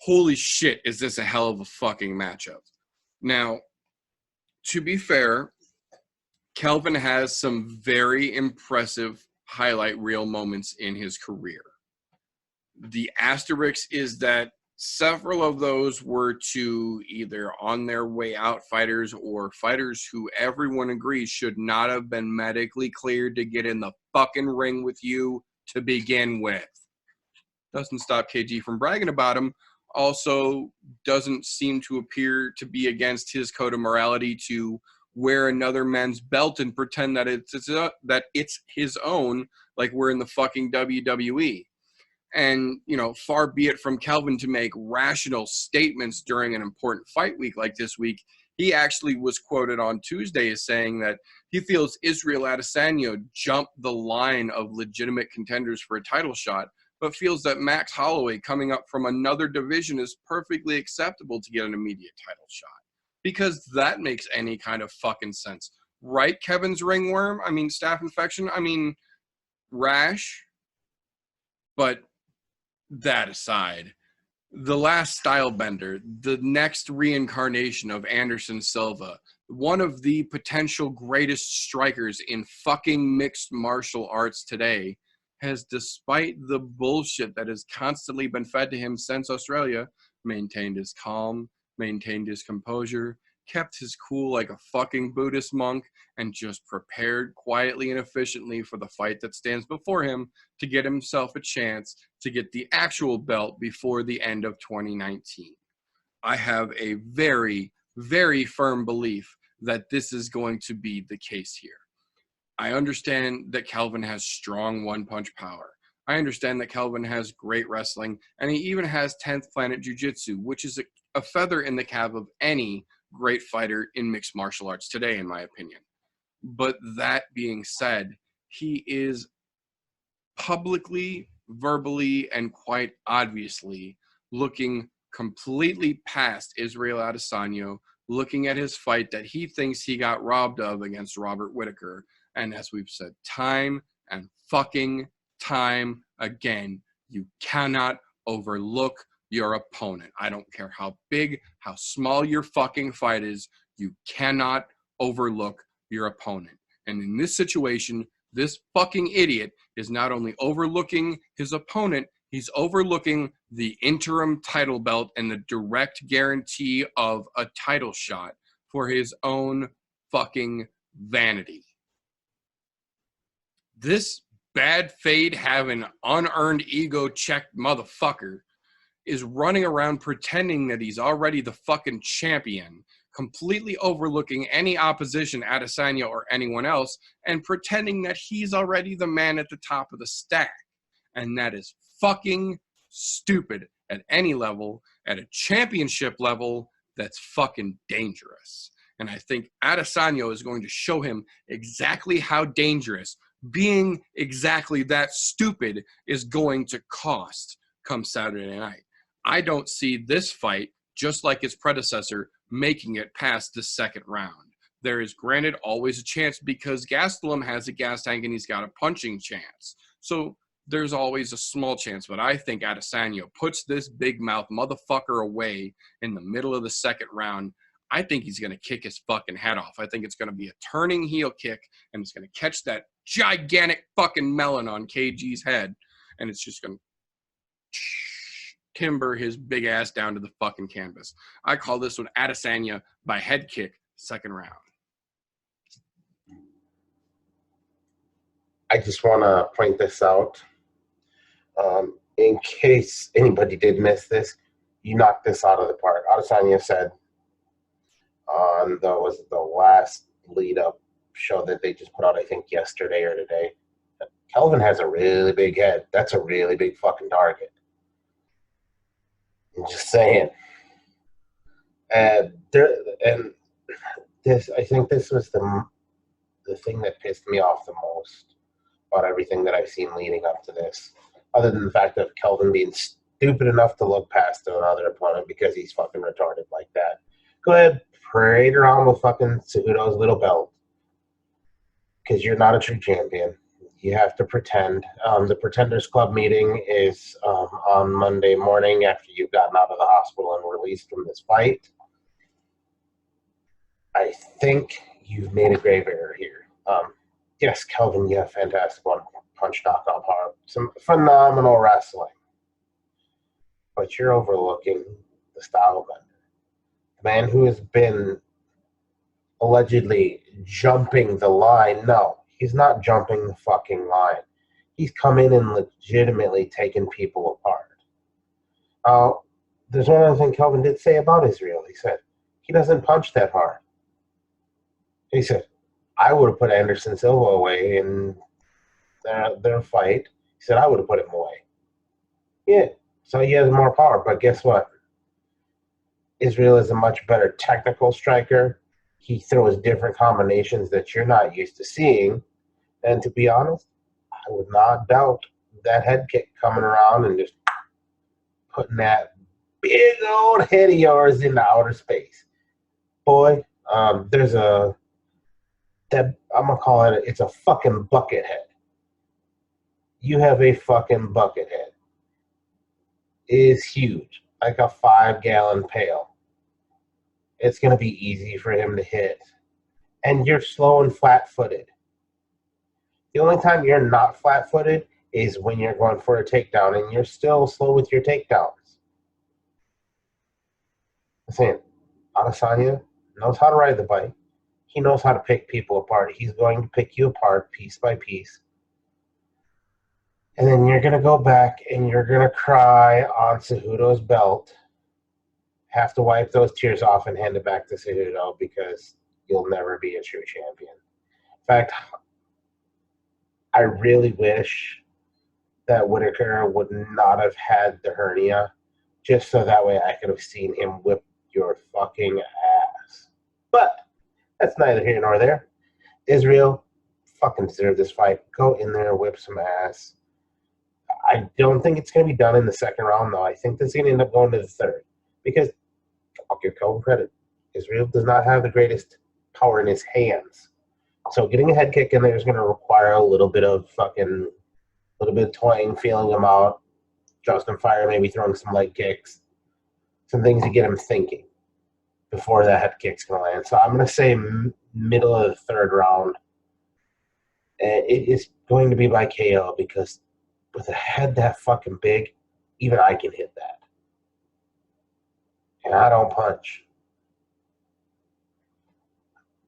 Holy shit, is this a hell of a fucking matchup. Now, to be fair, Kelvin has some very impressive highlight reel moments in his career. The asterisk is that several of those were to either on their way out fighters or fighters who everyone agrees should not have been medically cleared to get in the fucking ring with you to begin with. Doesn't stop KG from bragging about him. Also doesn't seem to appear to be against his code of morality to wear another man's belt and pretend that it's his own, like we're in the fucking WWE. And, you know, far be it from Kelvin to make rational statements during an important fight week like this week. He actually was quoted on Tuesday as saying that he feels Israel Adesanya jumped the line of legitimate contenders for a title shot, but feels that Max Holloway coming up from another division is perfectly acceptable to get an immediate title shot. Because that makes any kind of fucking sense. Right, Kevin's ringworm? I mean, staph infection? I mean, rash? But that aside, the Last Stylebender, the next reincarnation of Anderson Silva, one of the potential greatest strikers in fucking mixed martial arts today, has, despite the bullshit that has constantly been fed to him since Australia, maintained his calm, maintained his composure, kept his cool like a fucking Buddhist monk, and just prepared quietly and efficiently for the fight that stands before him to get himself a chance to get the actual belt before the end of 2019. I have a very, very firm belief that this is going to be the case here. I understand that Kelvin has strong one-punch power. I understand that Kelvin has great wrestling, and he even has 10th Planet Jiu-Jitsu, which is a feather in the cap of any great fighter in mixed martial arts today, in my opinion. But that being said, he is publicly, verbally, and quite obviously looking completely past Israel Adesanya, looking at his fight that he thinks he got robbed of against Robert Whittaker. And as we've said time and fucking time again, you cannot overlook your opponent. I don't care how big, how small your fucking fight is, you cannot overlook your opponent. And in this situation, this fucking idiot is not only overlooking his opponent, he's overlooking the interim title belt and the direct guarantee of a title shot for his own fucking vanity. This bad fade having unearned ego checked motherfucker is running around pretending that he's already the fucking champion, completely overlooking any opposition, Adesanya or anyone else, and pretending that he's already the man at the top of the stack. And that is fucking stupid at any level. At a championship level, that's fucking dangerous. And I think Adesanya is going to show him exactly how dangerous being exactly that stupid is going to cost come Saturday night. I don't see this fight, just like its predecessor, making it past the second round. There is, granted, always a chance because Gastelum has a gas tank and he's got a punching chance. So there's always a small chance, but I think Adesanya puts this big mouth motherfucker away in the middle of the second round. I think he's going to kick his fucking head off. I think it's going to be a turning heel kick, and it's going to catch that gigantic fucking melon on KG's head, and it's just going to timber his big ass down to the fucking canvas. I call this one Adesanya by head kick, second round. I just want to point this out. In case anybody did miss this, you knocked this out of the park. Adesanya said on the last lead-up show that they just put out, I think yesterday or today, Kelvin has a really big head. That's a really big fucking target. I'm just saying. And this, I think this was the the thing that pissed me off the most about everything that I've seen leading up to this, other than the fact of Kelvin being stupid enough to look past another opponent because he's fucking retarded like that. Go ahead, parade around with fucking Cejudo's little belt because you're not a true champion. You have to pretend. The Pretenders Club meeting is on Monday morning after you've gotten out of the hospital and released from this fight. I think you've made a grave error here. Yes, Kelvin, you have fantastic one-punch knockout power. Some phenomenal wrestling. But you're overlooking the style bender. The man who has been allegedly jumping the line. No, he's not jumping the fucking line. He's come in and legitimately taken people apart. There's one other thing Kelvin did say about Israel. He said, he doesn't punch that hard. He said, I would have put Anderson Silva away in their fight. He said, I would have put him away. Yeah, so he has more power. But guess what? Israel is a much better technical striker. He throws different combinations that you're not used to seeing. And to be honest, I would not doubt that head kick coming around and just putting that big old head of yours into outer space. Boy, there's a... that I'm gonna call it, it's a fucking bucket head. You have a fucking bucket head. It is huge, like a 5-gallon pail. It's gonna be easy for him to hit. And you're slow and flat-footed. The only time you're not flat-footed is when you're going for a takedown, and you're still slow with your takedowns. I'm saying, Adesanya knows how to ride the bike. He knows how to pick people apart. He's going to pick you apart piece by piece. And then you're going to go back and you're going to cry on Cejudo's belt. Have to wipe those tears off and hand it back to Cejudo because you'll never be a true champion. In fact, I really wish that Whitaker would not have had the hernia just so that way I could have seen him whip your fucking ass. But that's neither here nor there. Israel fucking deserved this fight. Go in there and whip some ass. I don't think it's going to be done in the second round, though. I think this is going to end up going to the third. Because, I'll give Kelvin credit, Israel does not have the greatest power in his hands. So getting a head kick in there is going to require a little bit of toying, feeling him out. Justin Fire maybe throwing some leg kicks. Some things to get him thinking before that head kick's going to land. So I'm going to say middle of the third round. It is going to be by KO because with a head that fucking big, even I can hit that. And I don't punch.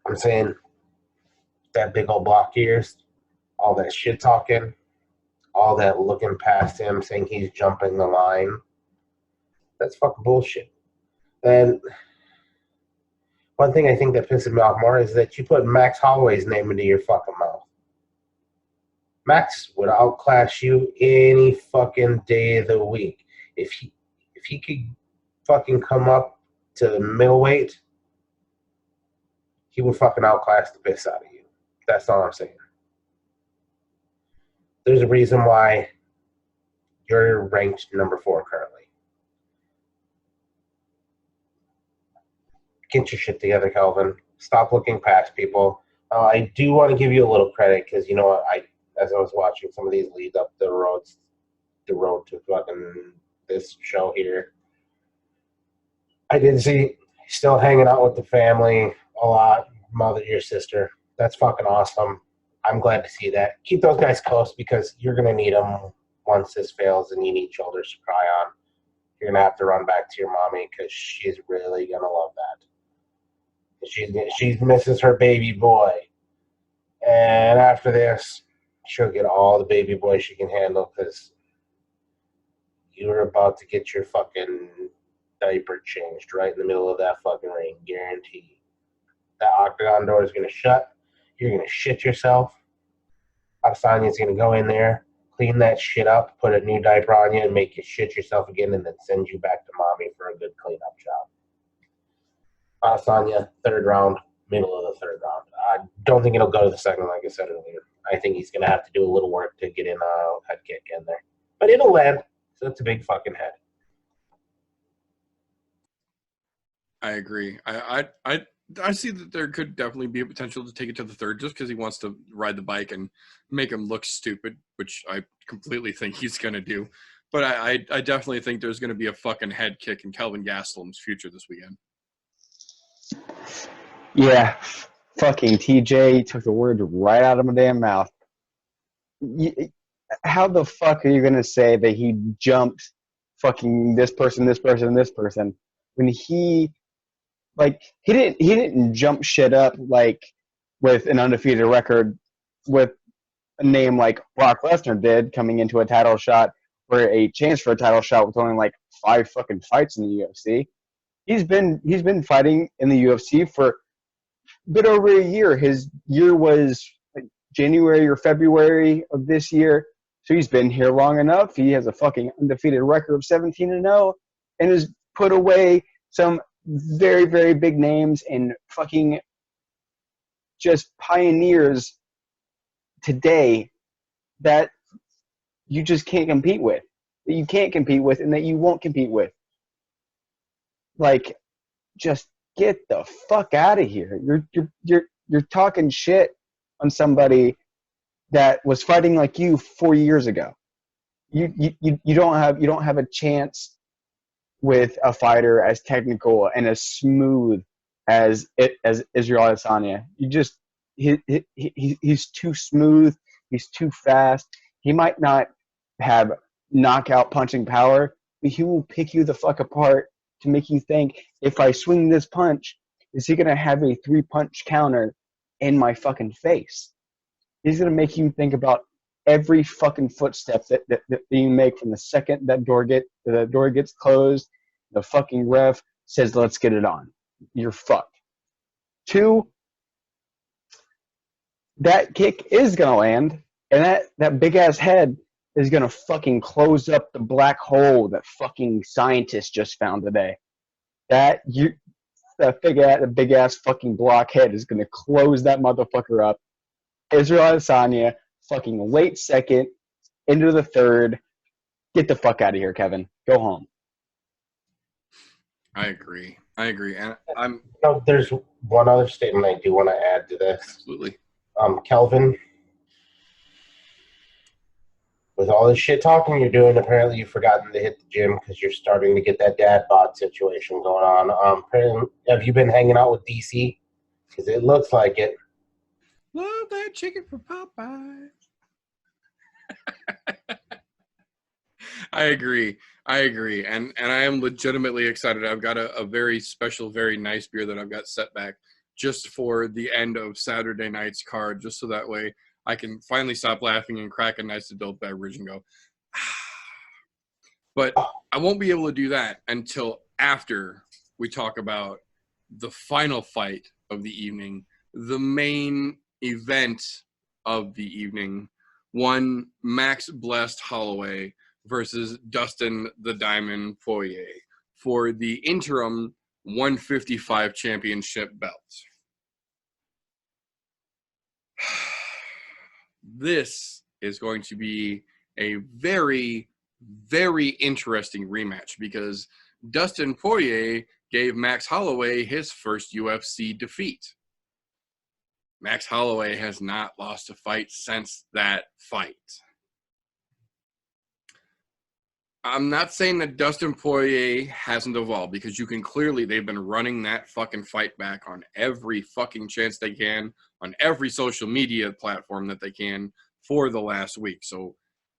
I'm saying that big old block ears, all that shit talking, all that looking past him, saying he's jumping the line, that's fucking bullshit. And one thing I think that pisses me off more is that you put Max Holloway's name into your fucking mouth. Max would outclass you any fucking day of the week. If he could fucking come up to middleweight, he would fucking outclass the piss out of you. That's all I'm saying. There's a reason why you're ranked number 4 currently. Get your shit together, Kelvin. Stop looking past people. I do want to give you a little credit because, you know what, as I was watching some of these lead up the road to fucking this show here, I did see still hanging out with the family a lot, mother, your sister. That's fucking awesome. I'm glad to see that. Keep those guys close because you're going to need them once this fails and you need shoulders to cry on. You're going to have to run back to your mommy because she's really going to love that. She misses her baby boy. And after this, she'll get all the baby boy she can handle because you're about to get your fucking diaper changed right in the middle of that fucking ring, guaranteed. That octagon door is going to shut. You're going to shit yourself. Adesanya's going to go in there, clean that shit up, put a new diaper on you, and make you shit yourself again, and then send you back to mommy for a good cleanup job. Adesanya, third round, middle of the third round. I don't think it'll go to the second, like I said earlier. I think he's going to have to do a little work to get in a head kick in there. But it'll land, so it's a big fucking head. I agree. I see that there could definitely be a potential to take it to the third just because he wants to ride the bike and make him look stupid, which I completely think he's going to do. But I definitely think there's going to be a fucking head kick in Kelvin Gastelum's future this weekend. Yeah, fucking TJ took the word right out of my damn mouth. How the fuck are you going to say that he jumped fucking this person, this person, this person when he didn't jump shit up like with an undefeated record with a name like Brock Lesnar did coming into a title shot or a chance for a title shot with only like 5 fucking fights in the UFC. He's been fighting in the UFC for a bit over a year. His year was like January or February of this year. So he's been here long enough. He has a fucking undefeated record of 17-0 and has put away some very, very big names and fucking just pioneers today that you just can't compete with. That you can't compete with and that you won't compete with. Like, just get the fuck out of here. You're talking shit on somebody that was fighting like you 4 years ago. You don't have a chance with a fighter as technical and as smooth as Israel Adesanya. He's too smooth. He's too fast. He might not have knockout punching power, but he will pick you the fuck apart to make you think, if I swing this punch, is he going to have a 3-punch counter in my fucking face? He's going to make you think about every fucking footstep that you make from the second that the door gets closed, the fucking ref says, let's get it on. You're fucked. 2, that kick is going to land, and that big-ass head is going to fucking close up the black hole that fucking scientists just found today. That big-ass fucking blockhead is going to close that motherfucker up. Israel Adesanya, fucking late second, into the third. Get the fuck out of here, Kevin. Go home. I agree. And I'm... There's one other statement I do want to add to this. Absolutely. Kelvin, with all this shit talking you're doing, apparently you've forgotten to hit the gym because you're starting to get that dad bod situation going on. Apparently, have you been hanging out with DC? Because it looks like it. Love that chicken from Popeye. I agree. And I am legitimately excited. I've got a very special, very nice beer that I've got set back just for the end of Saturday night's card, just so that way I can finally stop laughing and crack a nice adult beverage and go, But I won't be able to do that until after we talk about the final fight of the evening, the main event of the evening, one Max Blessed Holloway versus Dustin the Diamond Poirier for the interim 155 championship belt. This is going to be a very, very interesting rematch because Dustin Poirier gave Max Holloway his first UFC defeat. Max Holloway has not lost a fight since that fight. I'm not saying that Dustin Poirier hasn't evolved because you can clearly, they've been running that fucking fight back on every fucking chance they can, on every social media platform that they can for the last week. So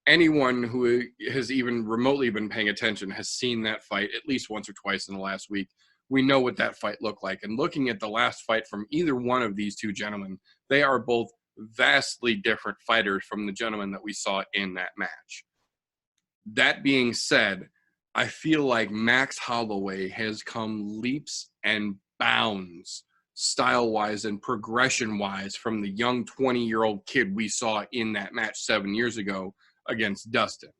anyone who has even remotely been paying attention has seen that fight at least once or twice in the last week. We know what that fight looked like. And looking at the last fight from either one of these two gentlemen, they are both vastly different fighters from the gentlemen that we saw in that match. That being said, I feel like Max Holloway has come leaps and bounds style-wise and progression-wise from the young 20-year-old kid we saw in that match 7 years ago against Dustin.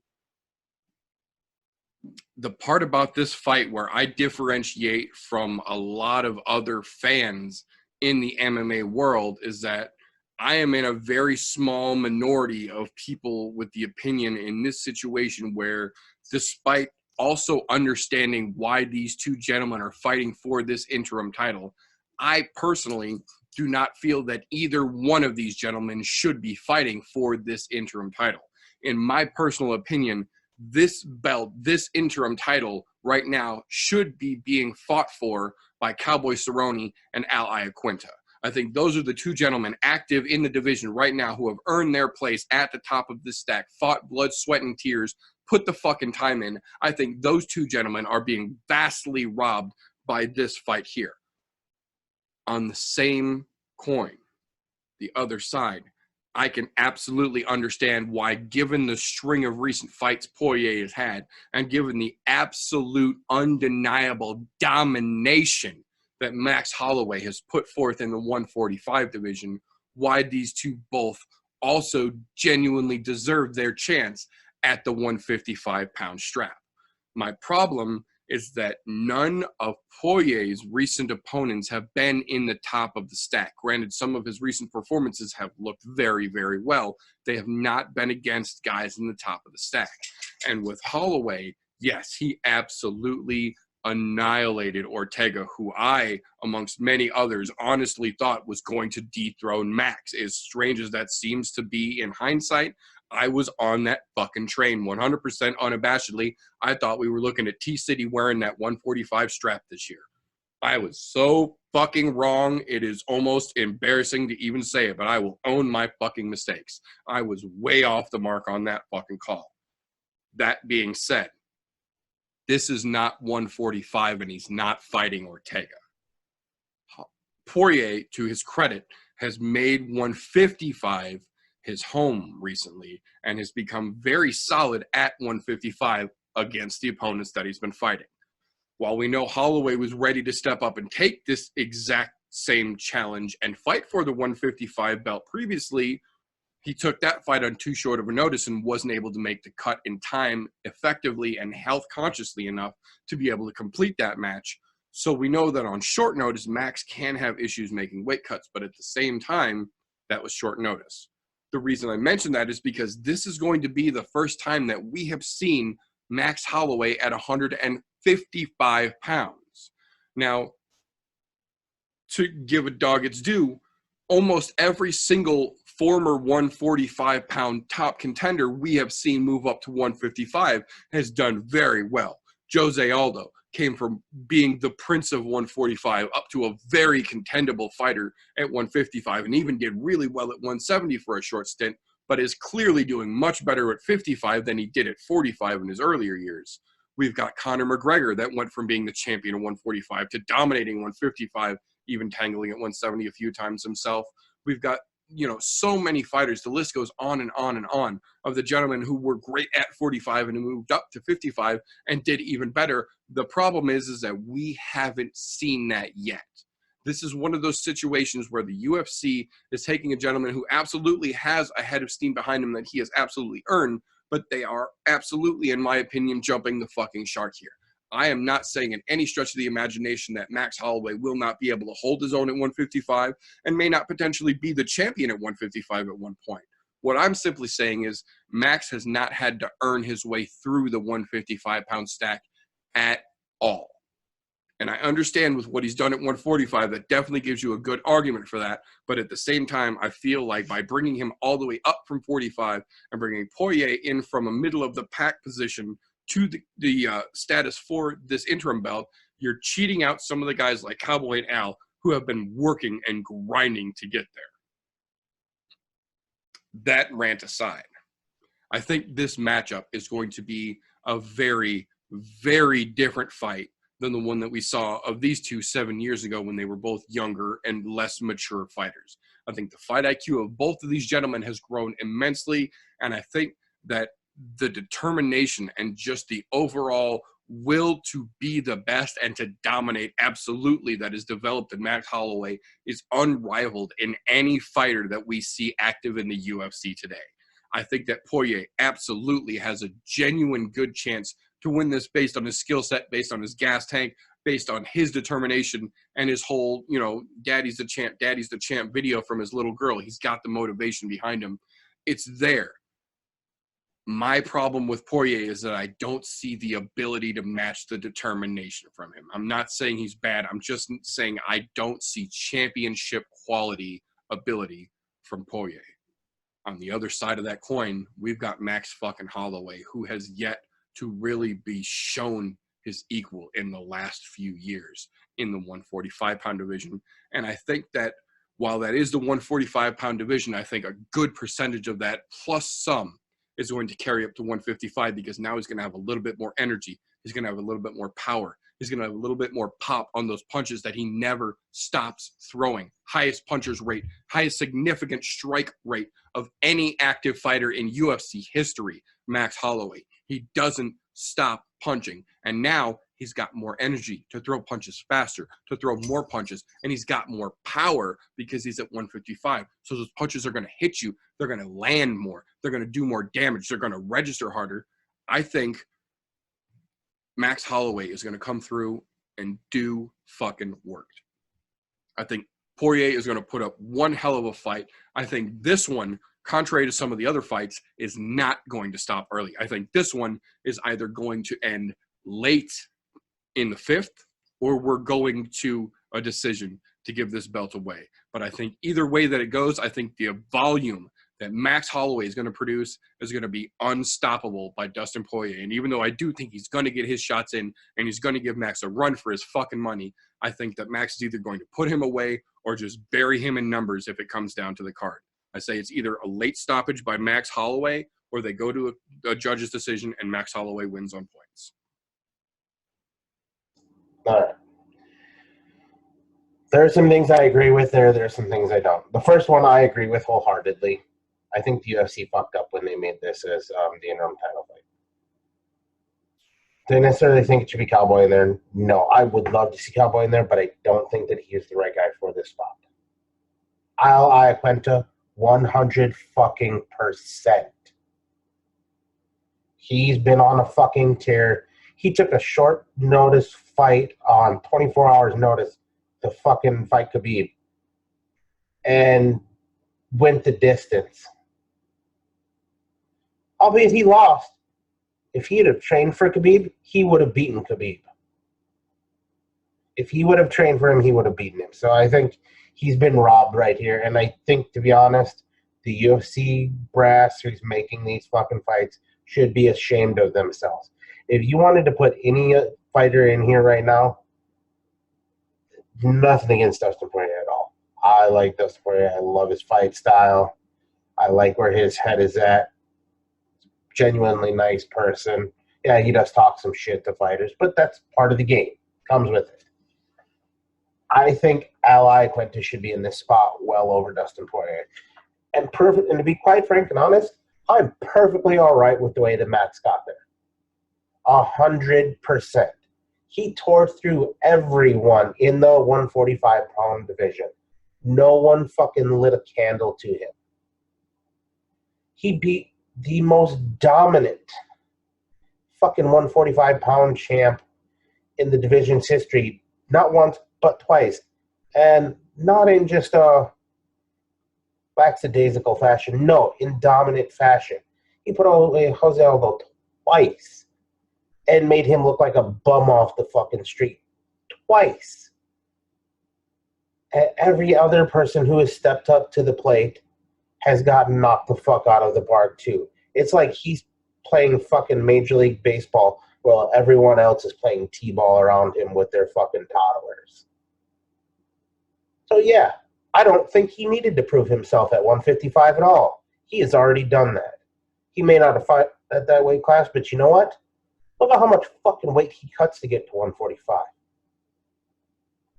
The part about this fight where I differentiate from a lot of other fans in the MMA world is that I am in a very small minority of people with the opinion in this situation where, despite also understanding why these two gentlemen are fighting for this interim title, I personally do not feel that either one of these gentlemen should be fighting for this interim title. In my personal opinion, this belt, this interim title right now should be being fought for by Cowboy Cerrone and Al Iaquinta. I think those are the two gentlemen active in the division right now who have earned their place at the top of this stack, fought blood, sweat, and tears, put the fucking time in. I think those two gentlemen are being vastly robbed by this fight here. On the same coin, the other side, I can absolutely understand why, given the string of recent fights Poirier has had, and given the absolute undeniable domination that Max Holloway has put forth in the 145 division, why these two both also genuinely deserve their chance at the 155-pound strap. My problem is that none of Poirier's recent opponents have been in the top of the stack. Granted, some of his recent performances have looked very, very well. They have not been against guys in the top of the stack. And with Holloway, yes, he absolutely annihilated Ortega, who I, amongst many others, honestly thought was going to dethrone Max. As strange as that seems to be in hindsight, I was on that fucking train 100% unabashedly. I thought we were looking at T-City wearing that 145 strap this year. I was so fucking wrong. It is almost embarrassing to even say it, but I will own my fucking mistakes. I was way off the mark on that fucking call. That being said, this is not 145 and he's not fighting Ortega. Poirier, to his credit, has made 155 his home recently and has become very solid at 155 against the opponents that he's been fighting. While we know Holloway was ready to step up and take this exact same challenge and fight for the 155 belt previously, he took that fight on too short of a notice and wasn't able to make the cut in time effectively and health consciously enough to be able to complete that match. So we know that on short notice, Max can have issues making weight cuts, but at the same time, that was short notice. The reason I mention that is because this is going to be the first time that we have seen Max Holloway at 155 pounds. Now, to give a dog its due, almost every single former 145-pound top contender we have seen move up to 155 has done very well. Jose Aldo came from being the prince of 145 up to a very contendable fighter at 155 and even did really well at 170 for a short stint, but is clearly doing much better at 55 than he did at 45 in his earlier years. We've got Conor McGregor that went from being the champion at 145 to dominating 155, even tangling at 170 a few times himself. We've got, so many fighters. The list goes on and on and on of the gentlemen who were great at 45 and who moved up to 55 and did even better. The problem is that we haven't seen that yet. This is one of those situations where the UFC is taking a gentleman who absolutely has a head of steam behind him that he has absolutely earned, but they are absolutely, in my opinion, jumping the fucking shark here. I am not saying in any stretch of the imagination that Max Holloway will not be able to hold his own at 155 and may not potentially be the champion at 155 at one point. What I'm simply saying is Max has not had to earn his way through the 155-pound stack at all. And I understand with what he's done at 145, that definitely gives you a good argument for that. But at the same time, I feel like by bringing him all the way up from 45 and bringing Poirier in from a middle of the pack position to the status for this interim belt, you're cheating out some of the guys like Cowboy and Al who have been working and grinding to get there. That rant aside, I think this matchup is going to be a very, very different fight than the one that we saw of these two 7 years ago when they were both younger and less mature fighters. I think the fight IQ of both of these gentlemen has grown immensely, and I think that the determination and just the overall will to be the best and to dominate absolutely that is developed in Max Holloway is unrivaled in any fighter that we see active in the UFC today. I think that Poirier absolutely has a genuine good chance to win this based on his skill set, based on his gas tank, based on his determination and his whole, you know, daddy's the champ video from his little girl. He's got the motivation behind him. It's there. My problem with Poirier is that I don't see the ability to match the determination from him. I'm not saying he's bad. I'm just saying I don't see championship quality ability from Poirier. On the other side of that coin, we've got Max fucking Holloway, who has yet to really be shown his equal in the last few years in the 145-pound division. And I think that while that is the 145-pound division, I think a good percentage of that, plus some, is going to carry up to 155, because now he's going to have a little bit more energy. He's going to have a little bit more power. He's going to have a little bit more pop on those punches that he never stops throwing. Highest puncher's rate, highest significant strike rate of any active fighter in UFC history, Max Holloway. He doesn't stop punching. And now he's got more energy to throw punches faster, to throw more punches, and he's got more power because he's at 155. So those punches are going to hit you. They're going to land more. They're going to do more damage. They're going to register harder. I think Max Holloway is going to come through and do fucking work. I think Poirier is going to put up one hell of a fight. I think this one, contrary to some of the other fights, is not going to stop early. I think this one is either going to end late in the fifth, or we're going to a decision to give this belt away. But I think either way that it goes, I think the volume that Max Holloway is going to produce is going to be unstoppable by Dustin Poirier. And even though I do think he's going to get his shots in and he's going to give Max a run for his fucking money, I think that Max is either going to put him away or just bury him in numbers if it comes down to the card. I say it's either a late stoppage by Max Holloway or they go to a judge's decision and Max Holloway wins on points. All right. There are some things I agree with there. There are some things I don't. The first one I agree with wholeheartedly. I think the UFC fucked up when they made this as the interim title fight. Do I necessarily think it should be Cowboy in there? No, I would love to see Cowboy in there, but I don't think that he is the right guy for this spot. Al Iaquinta, 100 fucking %. He's been on a fucking tear. He took a short notice fight on 24 hours notice to fucking fight Khabib and went the distance. Albeit he lost. If he had trained for Khabib, he would have beaten Khabib. If he would have trained for him, he would have beaten him. So I think he's been robbed right here. And I think, to be honest, the UFC brass who's making these fucking fights should be ashamed of themselves. If you wanted to put any fighter in here right now, nothing against Dustin Poirier at all. I like Dustin Poirier. I love his fight style. I like where his head is at. Genuinely nice person. Yeah, he does talk some shit to fighters, but that's part of the game. Comes with it. I think Al Iaquinta should be in this spot well over Dustin Poirier. And to be quite frank and honest, I'm perfectly all right with the way that Max got there. 100%. He tore through everyone in the 145-pound division. No one fucking lit a candle to him. He beat the most dominant fucking 145-pound champ in the division's history, not once, but twice. And not in just a lackadaisical fashion. No, in dominant fashion. He put away Jose Aldo twice and made him look like a bum off the fucking street. Twice. And every other person who has stepped up to the plate has gotten knocked the fuck out of the park too. It's like he's playing fucking Major League Baseball while everyone else is playing T-ball around him with their fucking toddlers. So yeah, I don't think he needed to prove himself at 155 at all. He has already done that. He may not have fought at that weight class, but you know what? Look at how much fucking weight he cuts to get to 145.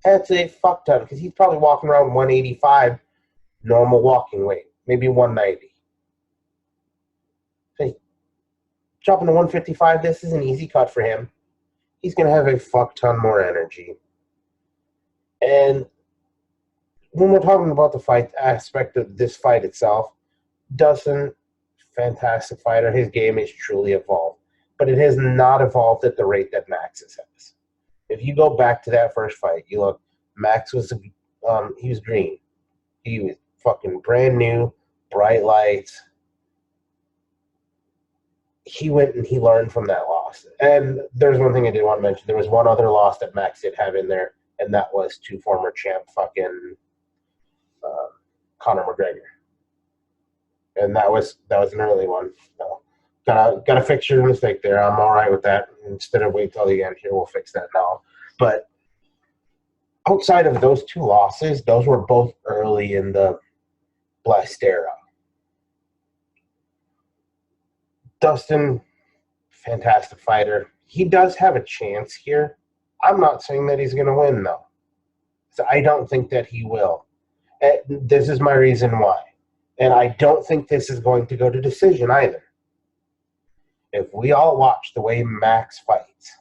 That's a fuck ton, because he's probably walking around 185 normal walking weight, maybe 190. So jumping to 155, this is an easy cut for him. He's going to have a fuck ton more energy. And when we're talking about the fight aspect of this fight itself, Dustin, fantastic fighter. His game is truly evolved. But it has not evolved at the rate that Max's has. If you go back to that first fight, you look, Max was he was green. He was fucking brand new, bright lights. He went and he learned from that loss. And there's one thing I did want to mention. There was one other loss that Max did have in there, and that was to former champ fucking Conor McGregor. And that was an early one. So gotta fix your mistake there. I'm all right with that. Instead of wait till the end here, we'll fix that now. But outside of those two losses, those were both early in the Blessed era. Dustin, fantastic fighter. He does have a chance here. I'm not saying that he's going to win, though. So I don't think that he will. And this is my reason why. And I don't think this is going to go to decision either. If we all watch the way Max fights,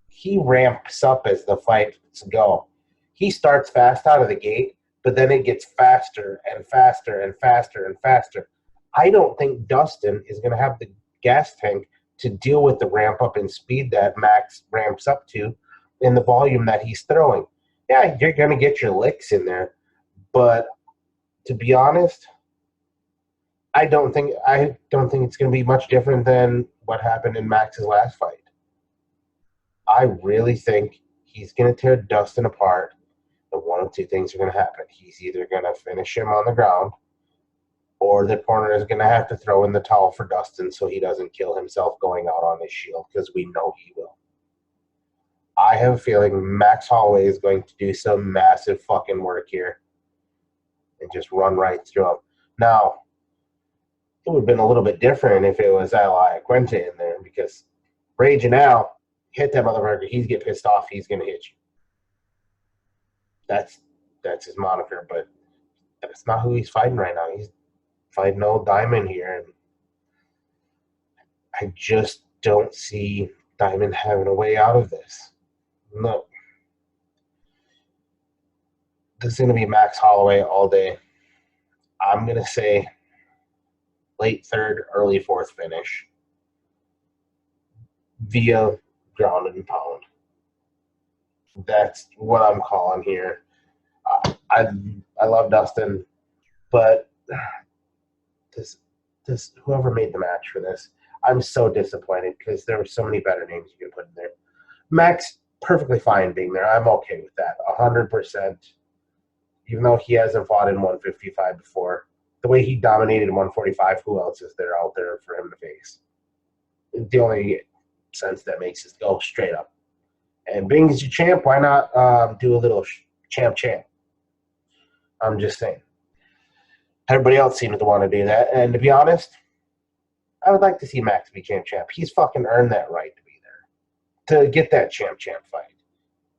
he ramps up as the fights go. He starts fast out of the gate, but then it gets faster and faster and faster and faster. I don't think Dustin is going to have the gas tank to deal with the ramp up in speed that Max ramps up to in the volume that he's throwing. Yeah, you're going to get your licks in there, but to be honest, I don't think it's going to be much different than what happened in Max's last fight. I really think he's going to tear Dustin apart, and one of two things are going to happen. He's either going to finish him on the ground, or the corner is going to have to throw in the towel for Dustin so he doesn't kill himself going out on his shield, because we know he will. I have a feeling Max Holloway is going to do some massive fucking work here and just run right through him. Now, it would have been a little bit different if it was Ally Quente in there, because Raging Al, hit that motherfucker, he's get pissed off, he's going to hit you. That's his moniker, but that's not who he's fighting right now. He's fighting old Diamond here, and I just don't see Diamond having a way out of this. No. This is going to be Max Holloway all day. I'm going to say late third, early fourth finish via ground and pound. That's what I'm calling here. I love Dustin, but this whoever made the match for this, I'm so disappointed because there were so many better names you could put in there. Max, perfectly fine being there. I'm okay with that, 100%. Even though he hasn't fought in 155 before, the way he dominated in 145, who else is there out there for him to face? The only sense that makes is go straight up. And being as your champ, why not do a little champ? I'm just saying. Everybody else seems to want to do that. And to be honest, I would like to see Max be champ. He's fucking earned that right to be there, to get that champ fight.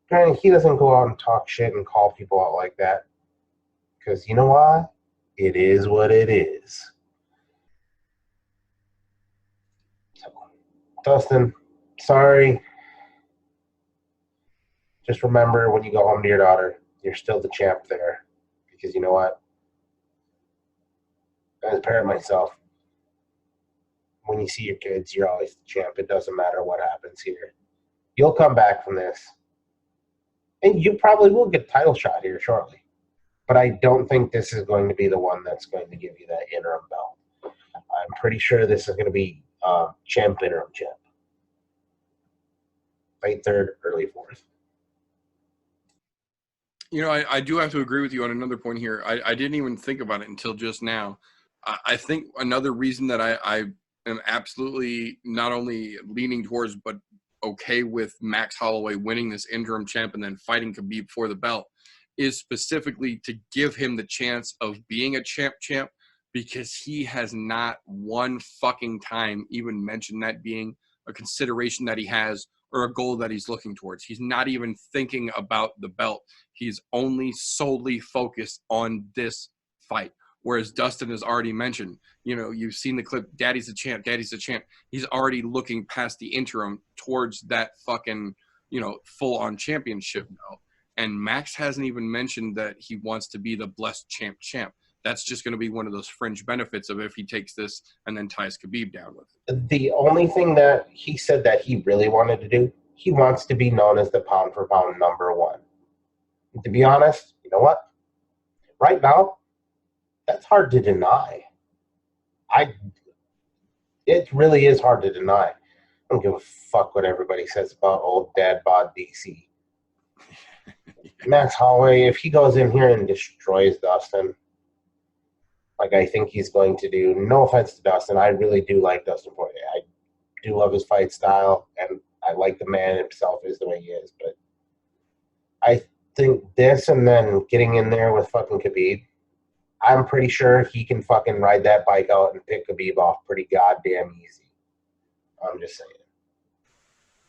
Granted, he doesn't go out and talk shit and call people out like that. Because you know why? It is what it is. So, Dustin, sorry. Just remember when you go home to your daughter, you're still the champ there. Because you know what? As a parent myself, when you see your kids, you're always the champ. It doesn't matter what happens here. You'll come back from this. And you probably will get a title shot here shortly. But I don't think this is going to be the one that's going to give you that interim belt. I'm pretty sure this is going to be champ, interim champ. Late third, early fourth. You know, I do have to agree with you on another point here. I didn't even think about it until just now. I think another reason that I am absolutely not only leaning towards but okay with Max Holloway winning this interim champ and then fighting Khabib for the belt is specifically to give him the chance of being a champ, because he has not one fucking time even mentioned that being a consideration that he has or a goal that he's looking towards. He's not even thinking about the belt. He's only solely focused on this fight. Whereas Dustin has already mentioned, you know, you've seen the clip, Daddy's a champ, Daddy's a champ. He's already looking past the interim towards that fucking, you know, full-on championship now. And Max hasn't even mentioned that he wants to be the blessed champ. That's just going to be one of those fringe benefits of if he takes this and then ties Khabib down with it. The only thing that he said that he really wanted to do he wants to be known as the pound for pound number one. And to be honest, you know what? Right now, that's hard to deny. It really is hard to deny. I don't give a fuck what everybody says about old dad bod DC. Max Holloway, if he goes in here and destroys Dustin, like I think he's going to do, no offense to Dustin, I really do like Dustin Poirier. I do love his fight style, and I like the man himself is the way he is, but I think this and then getting in there with fucking Khabib, I'm pretty sure he can fucking ride that bike out and pick Khabib off pretty goddamn easy. I'm just saying.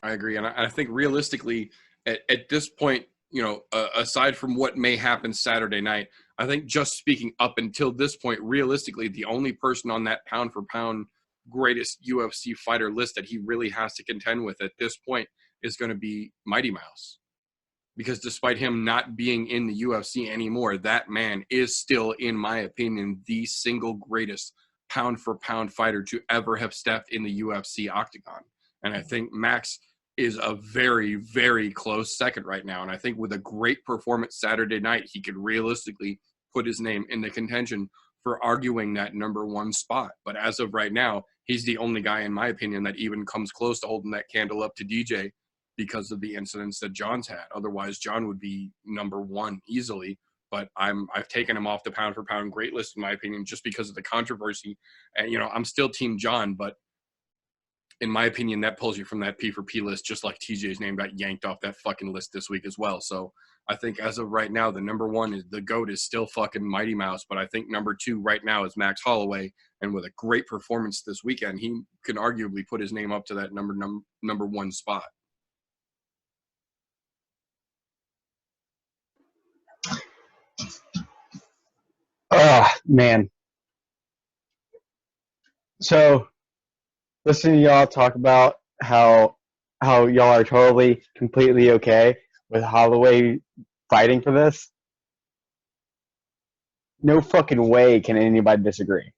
I agree, and I think realistically, at this point, you know, aside from what may happen Saturday night, I think just speaking up until this point, realistically, the only person on that pound for pound greatest UFC fighter list that he really has to contend with at this point is going to be Mighty Mouse. Because despite him not being in the UFC anymore, that man is still, in my opinion, the single greatest pound for pound fighter to ever have stepped in the UFC octagon. And I think Max is a very, very close second right now. And I think with a great performance Saturday night, he could realistically put his name in the contention for arguing that number one spot. But as of right now, he's the only guy, in my opinion, that even comes close to holding that candle up to DJ because of the incidents that John's had. Otherwise, John would be number one easily. But I've taken him off the pound for pound great list, in my opinion, just because of the controversy. And, you know, I'm still Team John, but in my opinion, that pulls you from that P for P list, just like TJ's name got yanked off that fucking list this week as well. So I think as of right now, the number one is the GOAT is still fucking Mighty Mouse. But I think number two right now is Max Holloway. And with a great performance this weekend, he can arguably put his name up to that number one spot. Oh, man. So, listening to y'all talk about how y'all are totally, completely okay with Holloway fighting for this, no fucking way can anybody disagree.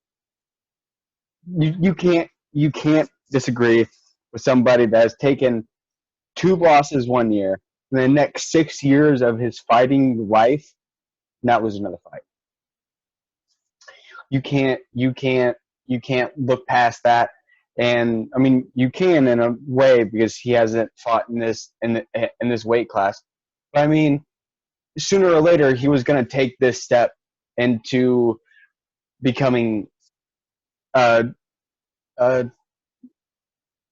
You can't disagree with somebody that has taken 2 losses 1 year, and the next 6 years of his fighting life not lose another fight. You can't look past that. And I mean, you can in a way because he hasn't fought in this weight class. But I mean, sooner or later he was going to take this step into becoming another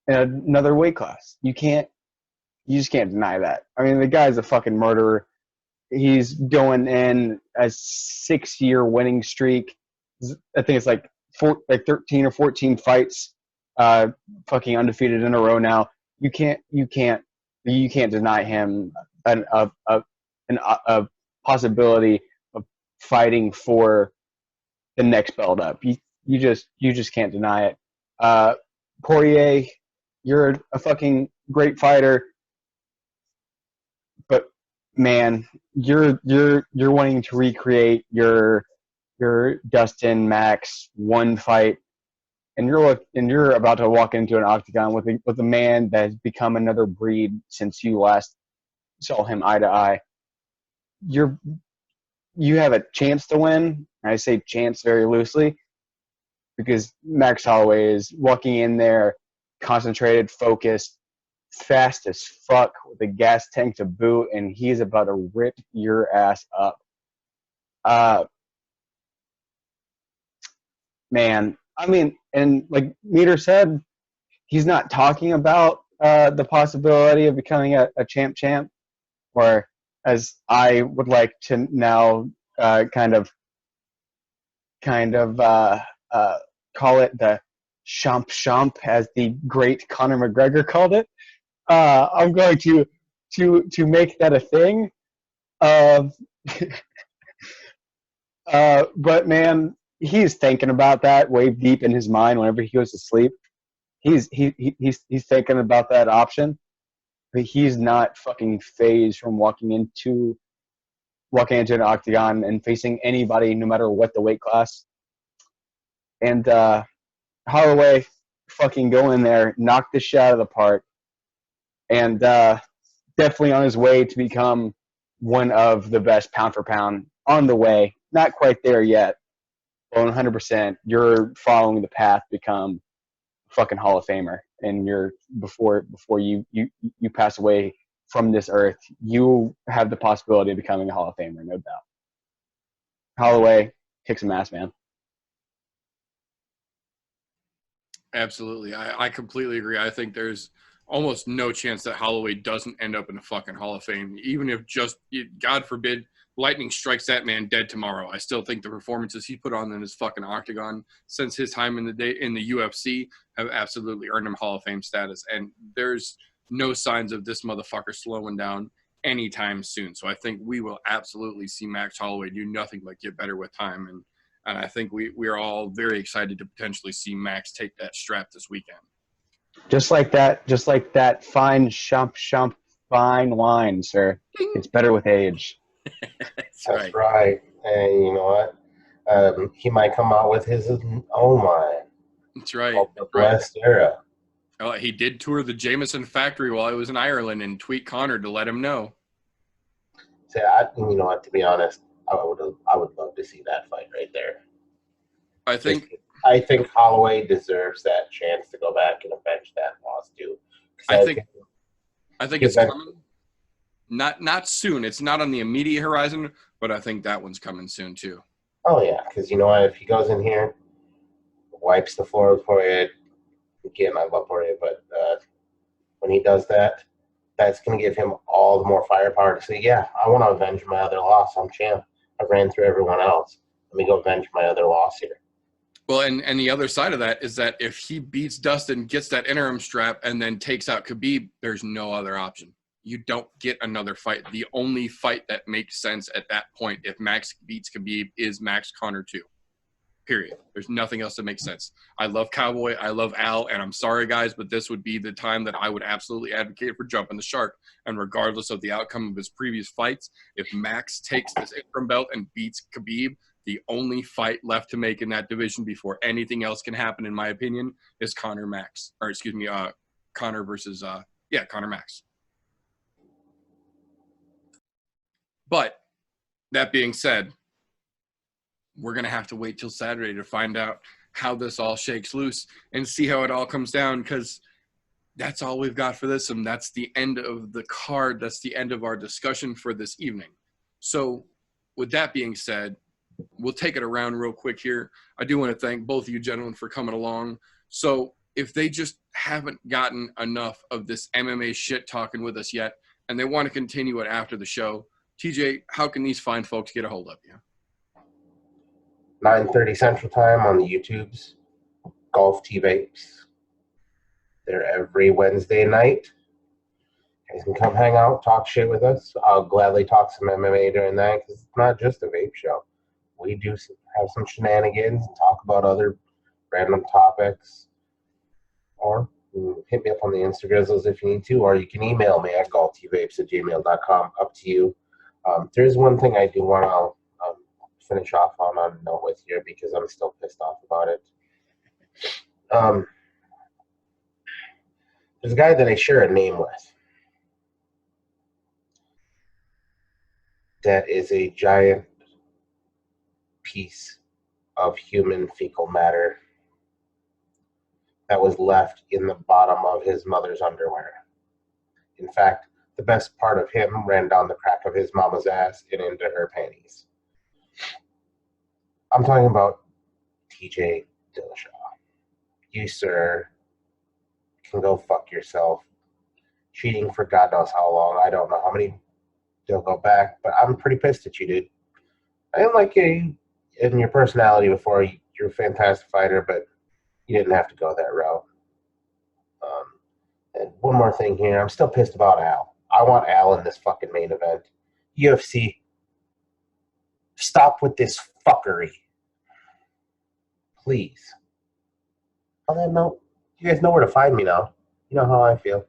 weight class. You just can't deny that. I mean, the guy's a fucking murderer. He's going in a 6-year winning streak. I think it's like 13 or 14 fights, fucking undefeated in a row now. You can't deny him a possibility of fighting for the next belt up. You just can't deny it. Poirier, you're a fucking great fighter, but man, you're wanting to recreate your Dustin Max one fight, and you're about to walk into an octagon with a man that has become another breed since you last saw him eye to eye. You have a chance to win. I say chance very loosely because Max Holloway is walking in there concentrated, focused, fast as fuck with a gas tank to boot, and he's about to rip your ass up. Man, I mean, and like Meter said, he's not talking about the possibility of becoming a champ, or as I would like to now kind of call it the champ, as the great Conor McGregor called it. I'm going to make that a thing. But man, he's thinking about that way deep in his mind whenever he goes to sleep. He's thinking about that option, but he's not fucking phased from walking into an octagon and facing anybody, no matter what the weight class. And Holloway, fucking go in there, knock this shit out of the park. and definitely on his way to become one of the best pound for pound on the way. Not quite there yet, but 100%. You're following the path to become a fucking Hall of Famer, and you're before you pass away from this earth, you have the possibility of becoming a Hall of Famer, no doubt. Holloway, kick some ass, man. Absolutely. I completely agree. I think there's almost no chance that Holloway doesn't end up in the fucking Hall of Fame. Even if just, God forbid, lightning strikes that man dead tomorrow. I still think the performances he put on in his fucking octagon since his time in the UFC have absolutely earned him Hall of Fame status. And there's no signs of this motherfucker slowing down anytime soon. So I think we will absolutely see Max Holloway do nothing but get better with time. And I think we are all very excited to potentially see Max take that strap this weekend. Just like that fine fine wine, sir. It's better with age. That's right. And you know what? He might come out with his own wine. That's right. The blessed era. Oh, he did tour the Jameson factory while he was in Ireland and tweet Connor to let him know. So, you know what? To be honest, I would love to see that fight right there. I think Holloway deserves that chance to go back and avenge that loss too. I think it's coming. Not soon. It's not on the immediate horizon, but I think that one's coming soon too. Oh yeah, because you know what? If he goes in here, wipes the floor with Poirier. Again, I love Poirier, but when he does that, that's going to give him all the more firepower to say, yeah, I want to avenge my other loss. I'm champ. I ran through everyone else. Let me go avenge my other loss here. Well, and the other side of that is that if he beats Dustin, gets that interim strap, and then takes out Khabib, there's no other option. You don't get another fight. The only fight that makes sense at that point, if Max beats Khabib, is Max Connor 2. Period. There's nothing else that makes sense. I love Cowboy. I love Al. And I'm sorry, guys, but this would be the time that I would absolutely advocate for jumping the shark. And regardless of the outcome of his previous fights, if Max takes this interim belt and beats Khabib, the only fight left to make in that division before anything else can happen, in my opinion, is Connor Max. Or excuse me, Connor versus, Connor Max. But that being said, we're going to have to wait till Saturday to find out how this all shakes loose and see how it all comes down, because that's all we've got for this, and that's the end of the card. That's the end of our discussion for this evening. So with that being said, we'll take it around real quick here. I do want to thank both of you gentlemen for coming along. So if they just haven't gotten enough of this MMA shit talking with us yet, and they want to continue it after the show, TJ, how can these fine folks get a hold of you? 9:30 Central Time on the YouTubes. Golf T Vapes. They're every Wednesday night. You guys can come hang out, talk shit with us. I'll gladly talk some MMA during that, because it's not just a vape show. We do have some shenanigans and talk about other random topics. Or hit me up on the Instagrizzles if you need to, or you can email me at golftvapes@gmail.com. Up to you. There's one thing I do want to finish off on a note with here, because I'm still pissed off about it. There's a guy that I share a name with that is a giant piece of human fecal matter that was left in the bottom of his mother's underwear. In fact, the best part of him ran down the crack of his mama's ass and into her panties. I'm talking about TJ Dillashaw. You, sir, can go fuck yourself. Cheating for God knows how long. I don't know how many they'll go back, but I'm pretty pissed at you, dude. I didn't like you in your personality before. You're a fantastic fighter, but you didn't have to go that route. And one more thing here. I'm still pissed about Al. I want Al in this fucking main event. UFC, stop with this fuckery. Please. On that note, you guys know where to find me now. You know how I feel.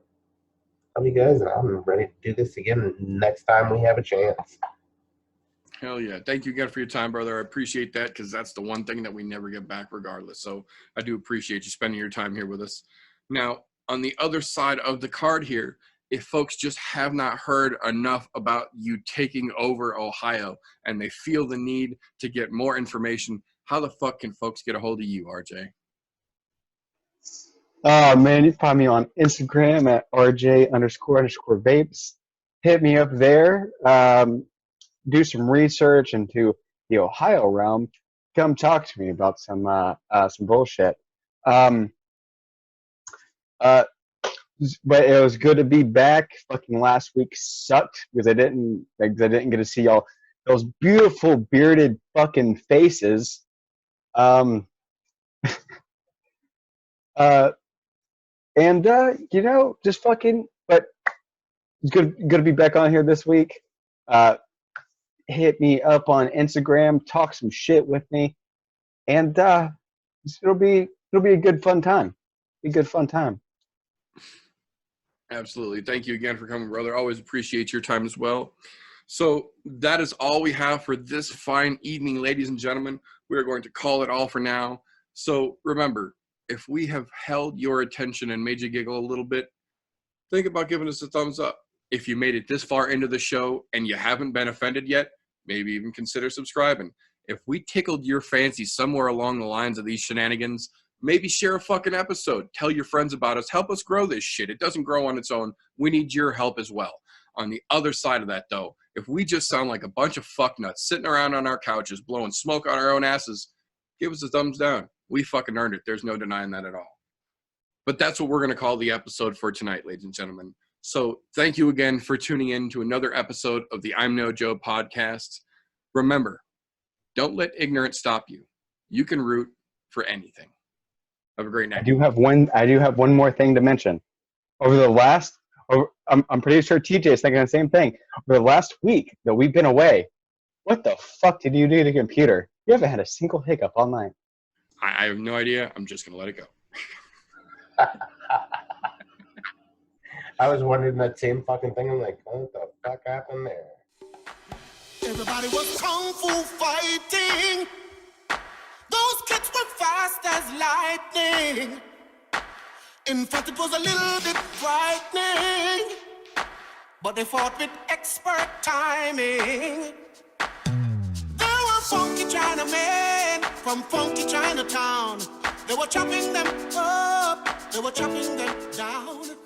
Love you guys, and I'm ready to do this again next time we have a chance. Hell yeah. Thank you again for your time, brother. I appreciate that, because that's the one thing that we never get back regardless. So I do appreciate you spending your time here with us. Now, on the other side of the card here if folks just have not heard enough about you taking over Ohio and they feel the need to get more information, how the fuck can folks get a hold of you, RJ? Oh, man, you can find me on Instagram at RJ__vapes. Hit me up there. Do some research into the Ohio realm. Come talk to me about some bullshit. But it was good to be back. Fucking last week sucked because I didn't get to see all those beautiful bearded fucking faces. And just fucking. But it's good to be back on here this week. Hit me up on Instagram, talk some shit with me, and it'll be a good fun time. Be a good fun time. Absolutely. Thank you again for coming, brother. Always appreciate your time as well. So that is all we have for this fine evening, ladies and gentlemen. We are going to call it all for now. So remember, if we have held your attention and made you giggle a little bit, think about giving us a thumbs up. If you made it this far into the show and you haven't been offended yet, maybe even consider subscribing. If we tickled your fancy somewhere along the lines of these shenanigans, maybe share a fucking episode. Tell your friends about us. Help us grow this shit. It doesn't grow on its own. We need your help as well. On the other side of that, though, if we just sound like a bunch of fucknuts sitting around on our couches blowing smoke on our own asses, give us a thumbs down. We fucking earned it. There's no denying that at all. But that's what we're going to call the episode for tonight, ladies and gentlemen. So thank you again for tuning in to another episode of the I'm No Joe podcast. Remember, don't let ignorance stop you. You can root for anything. Have a great night. I do have one more thing to mention. I'm pretty sure TJ is thinking the same thing. Over the last week that we've been away, what the fuck did you do to the computer? You haven't had a single hiccup all night. I have no idea. I'm just going to let it go. I was wondering that same fucking thing. I'm like, what the fuck happened there? Everybody was kung fu fighting. Those kids were fast as lightning. In fact, it was a little bit frightening. But they fought with expert timing. There were funky Chinamen from funky Chinatown. They were chopping them up, they were chopping them down.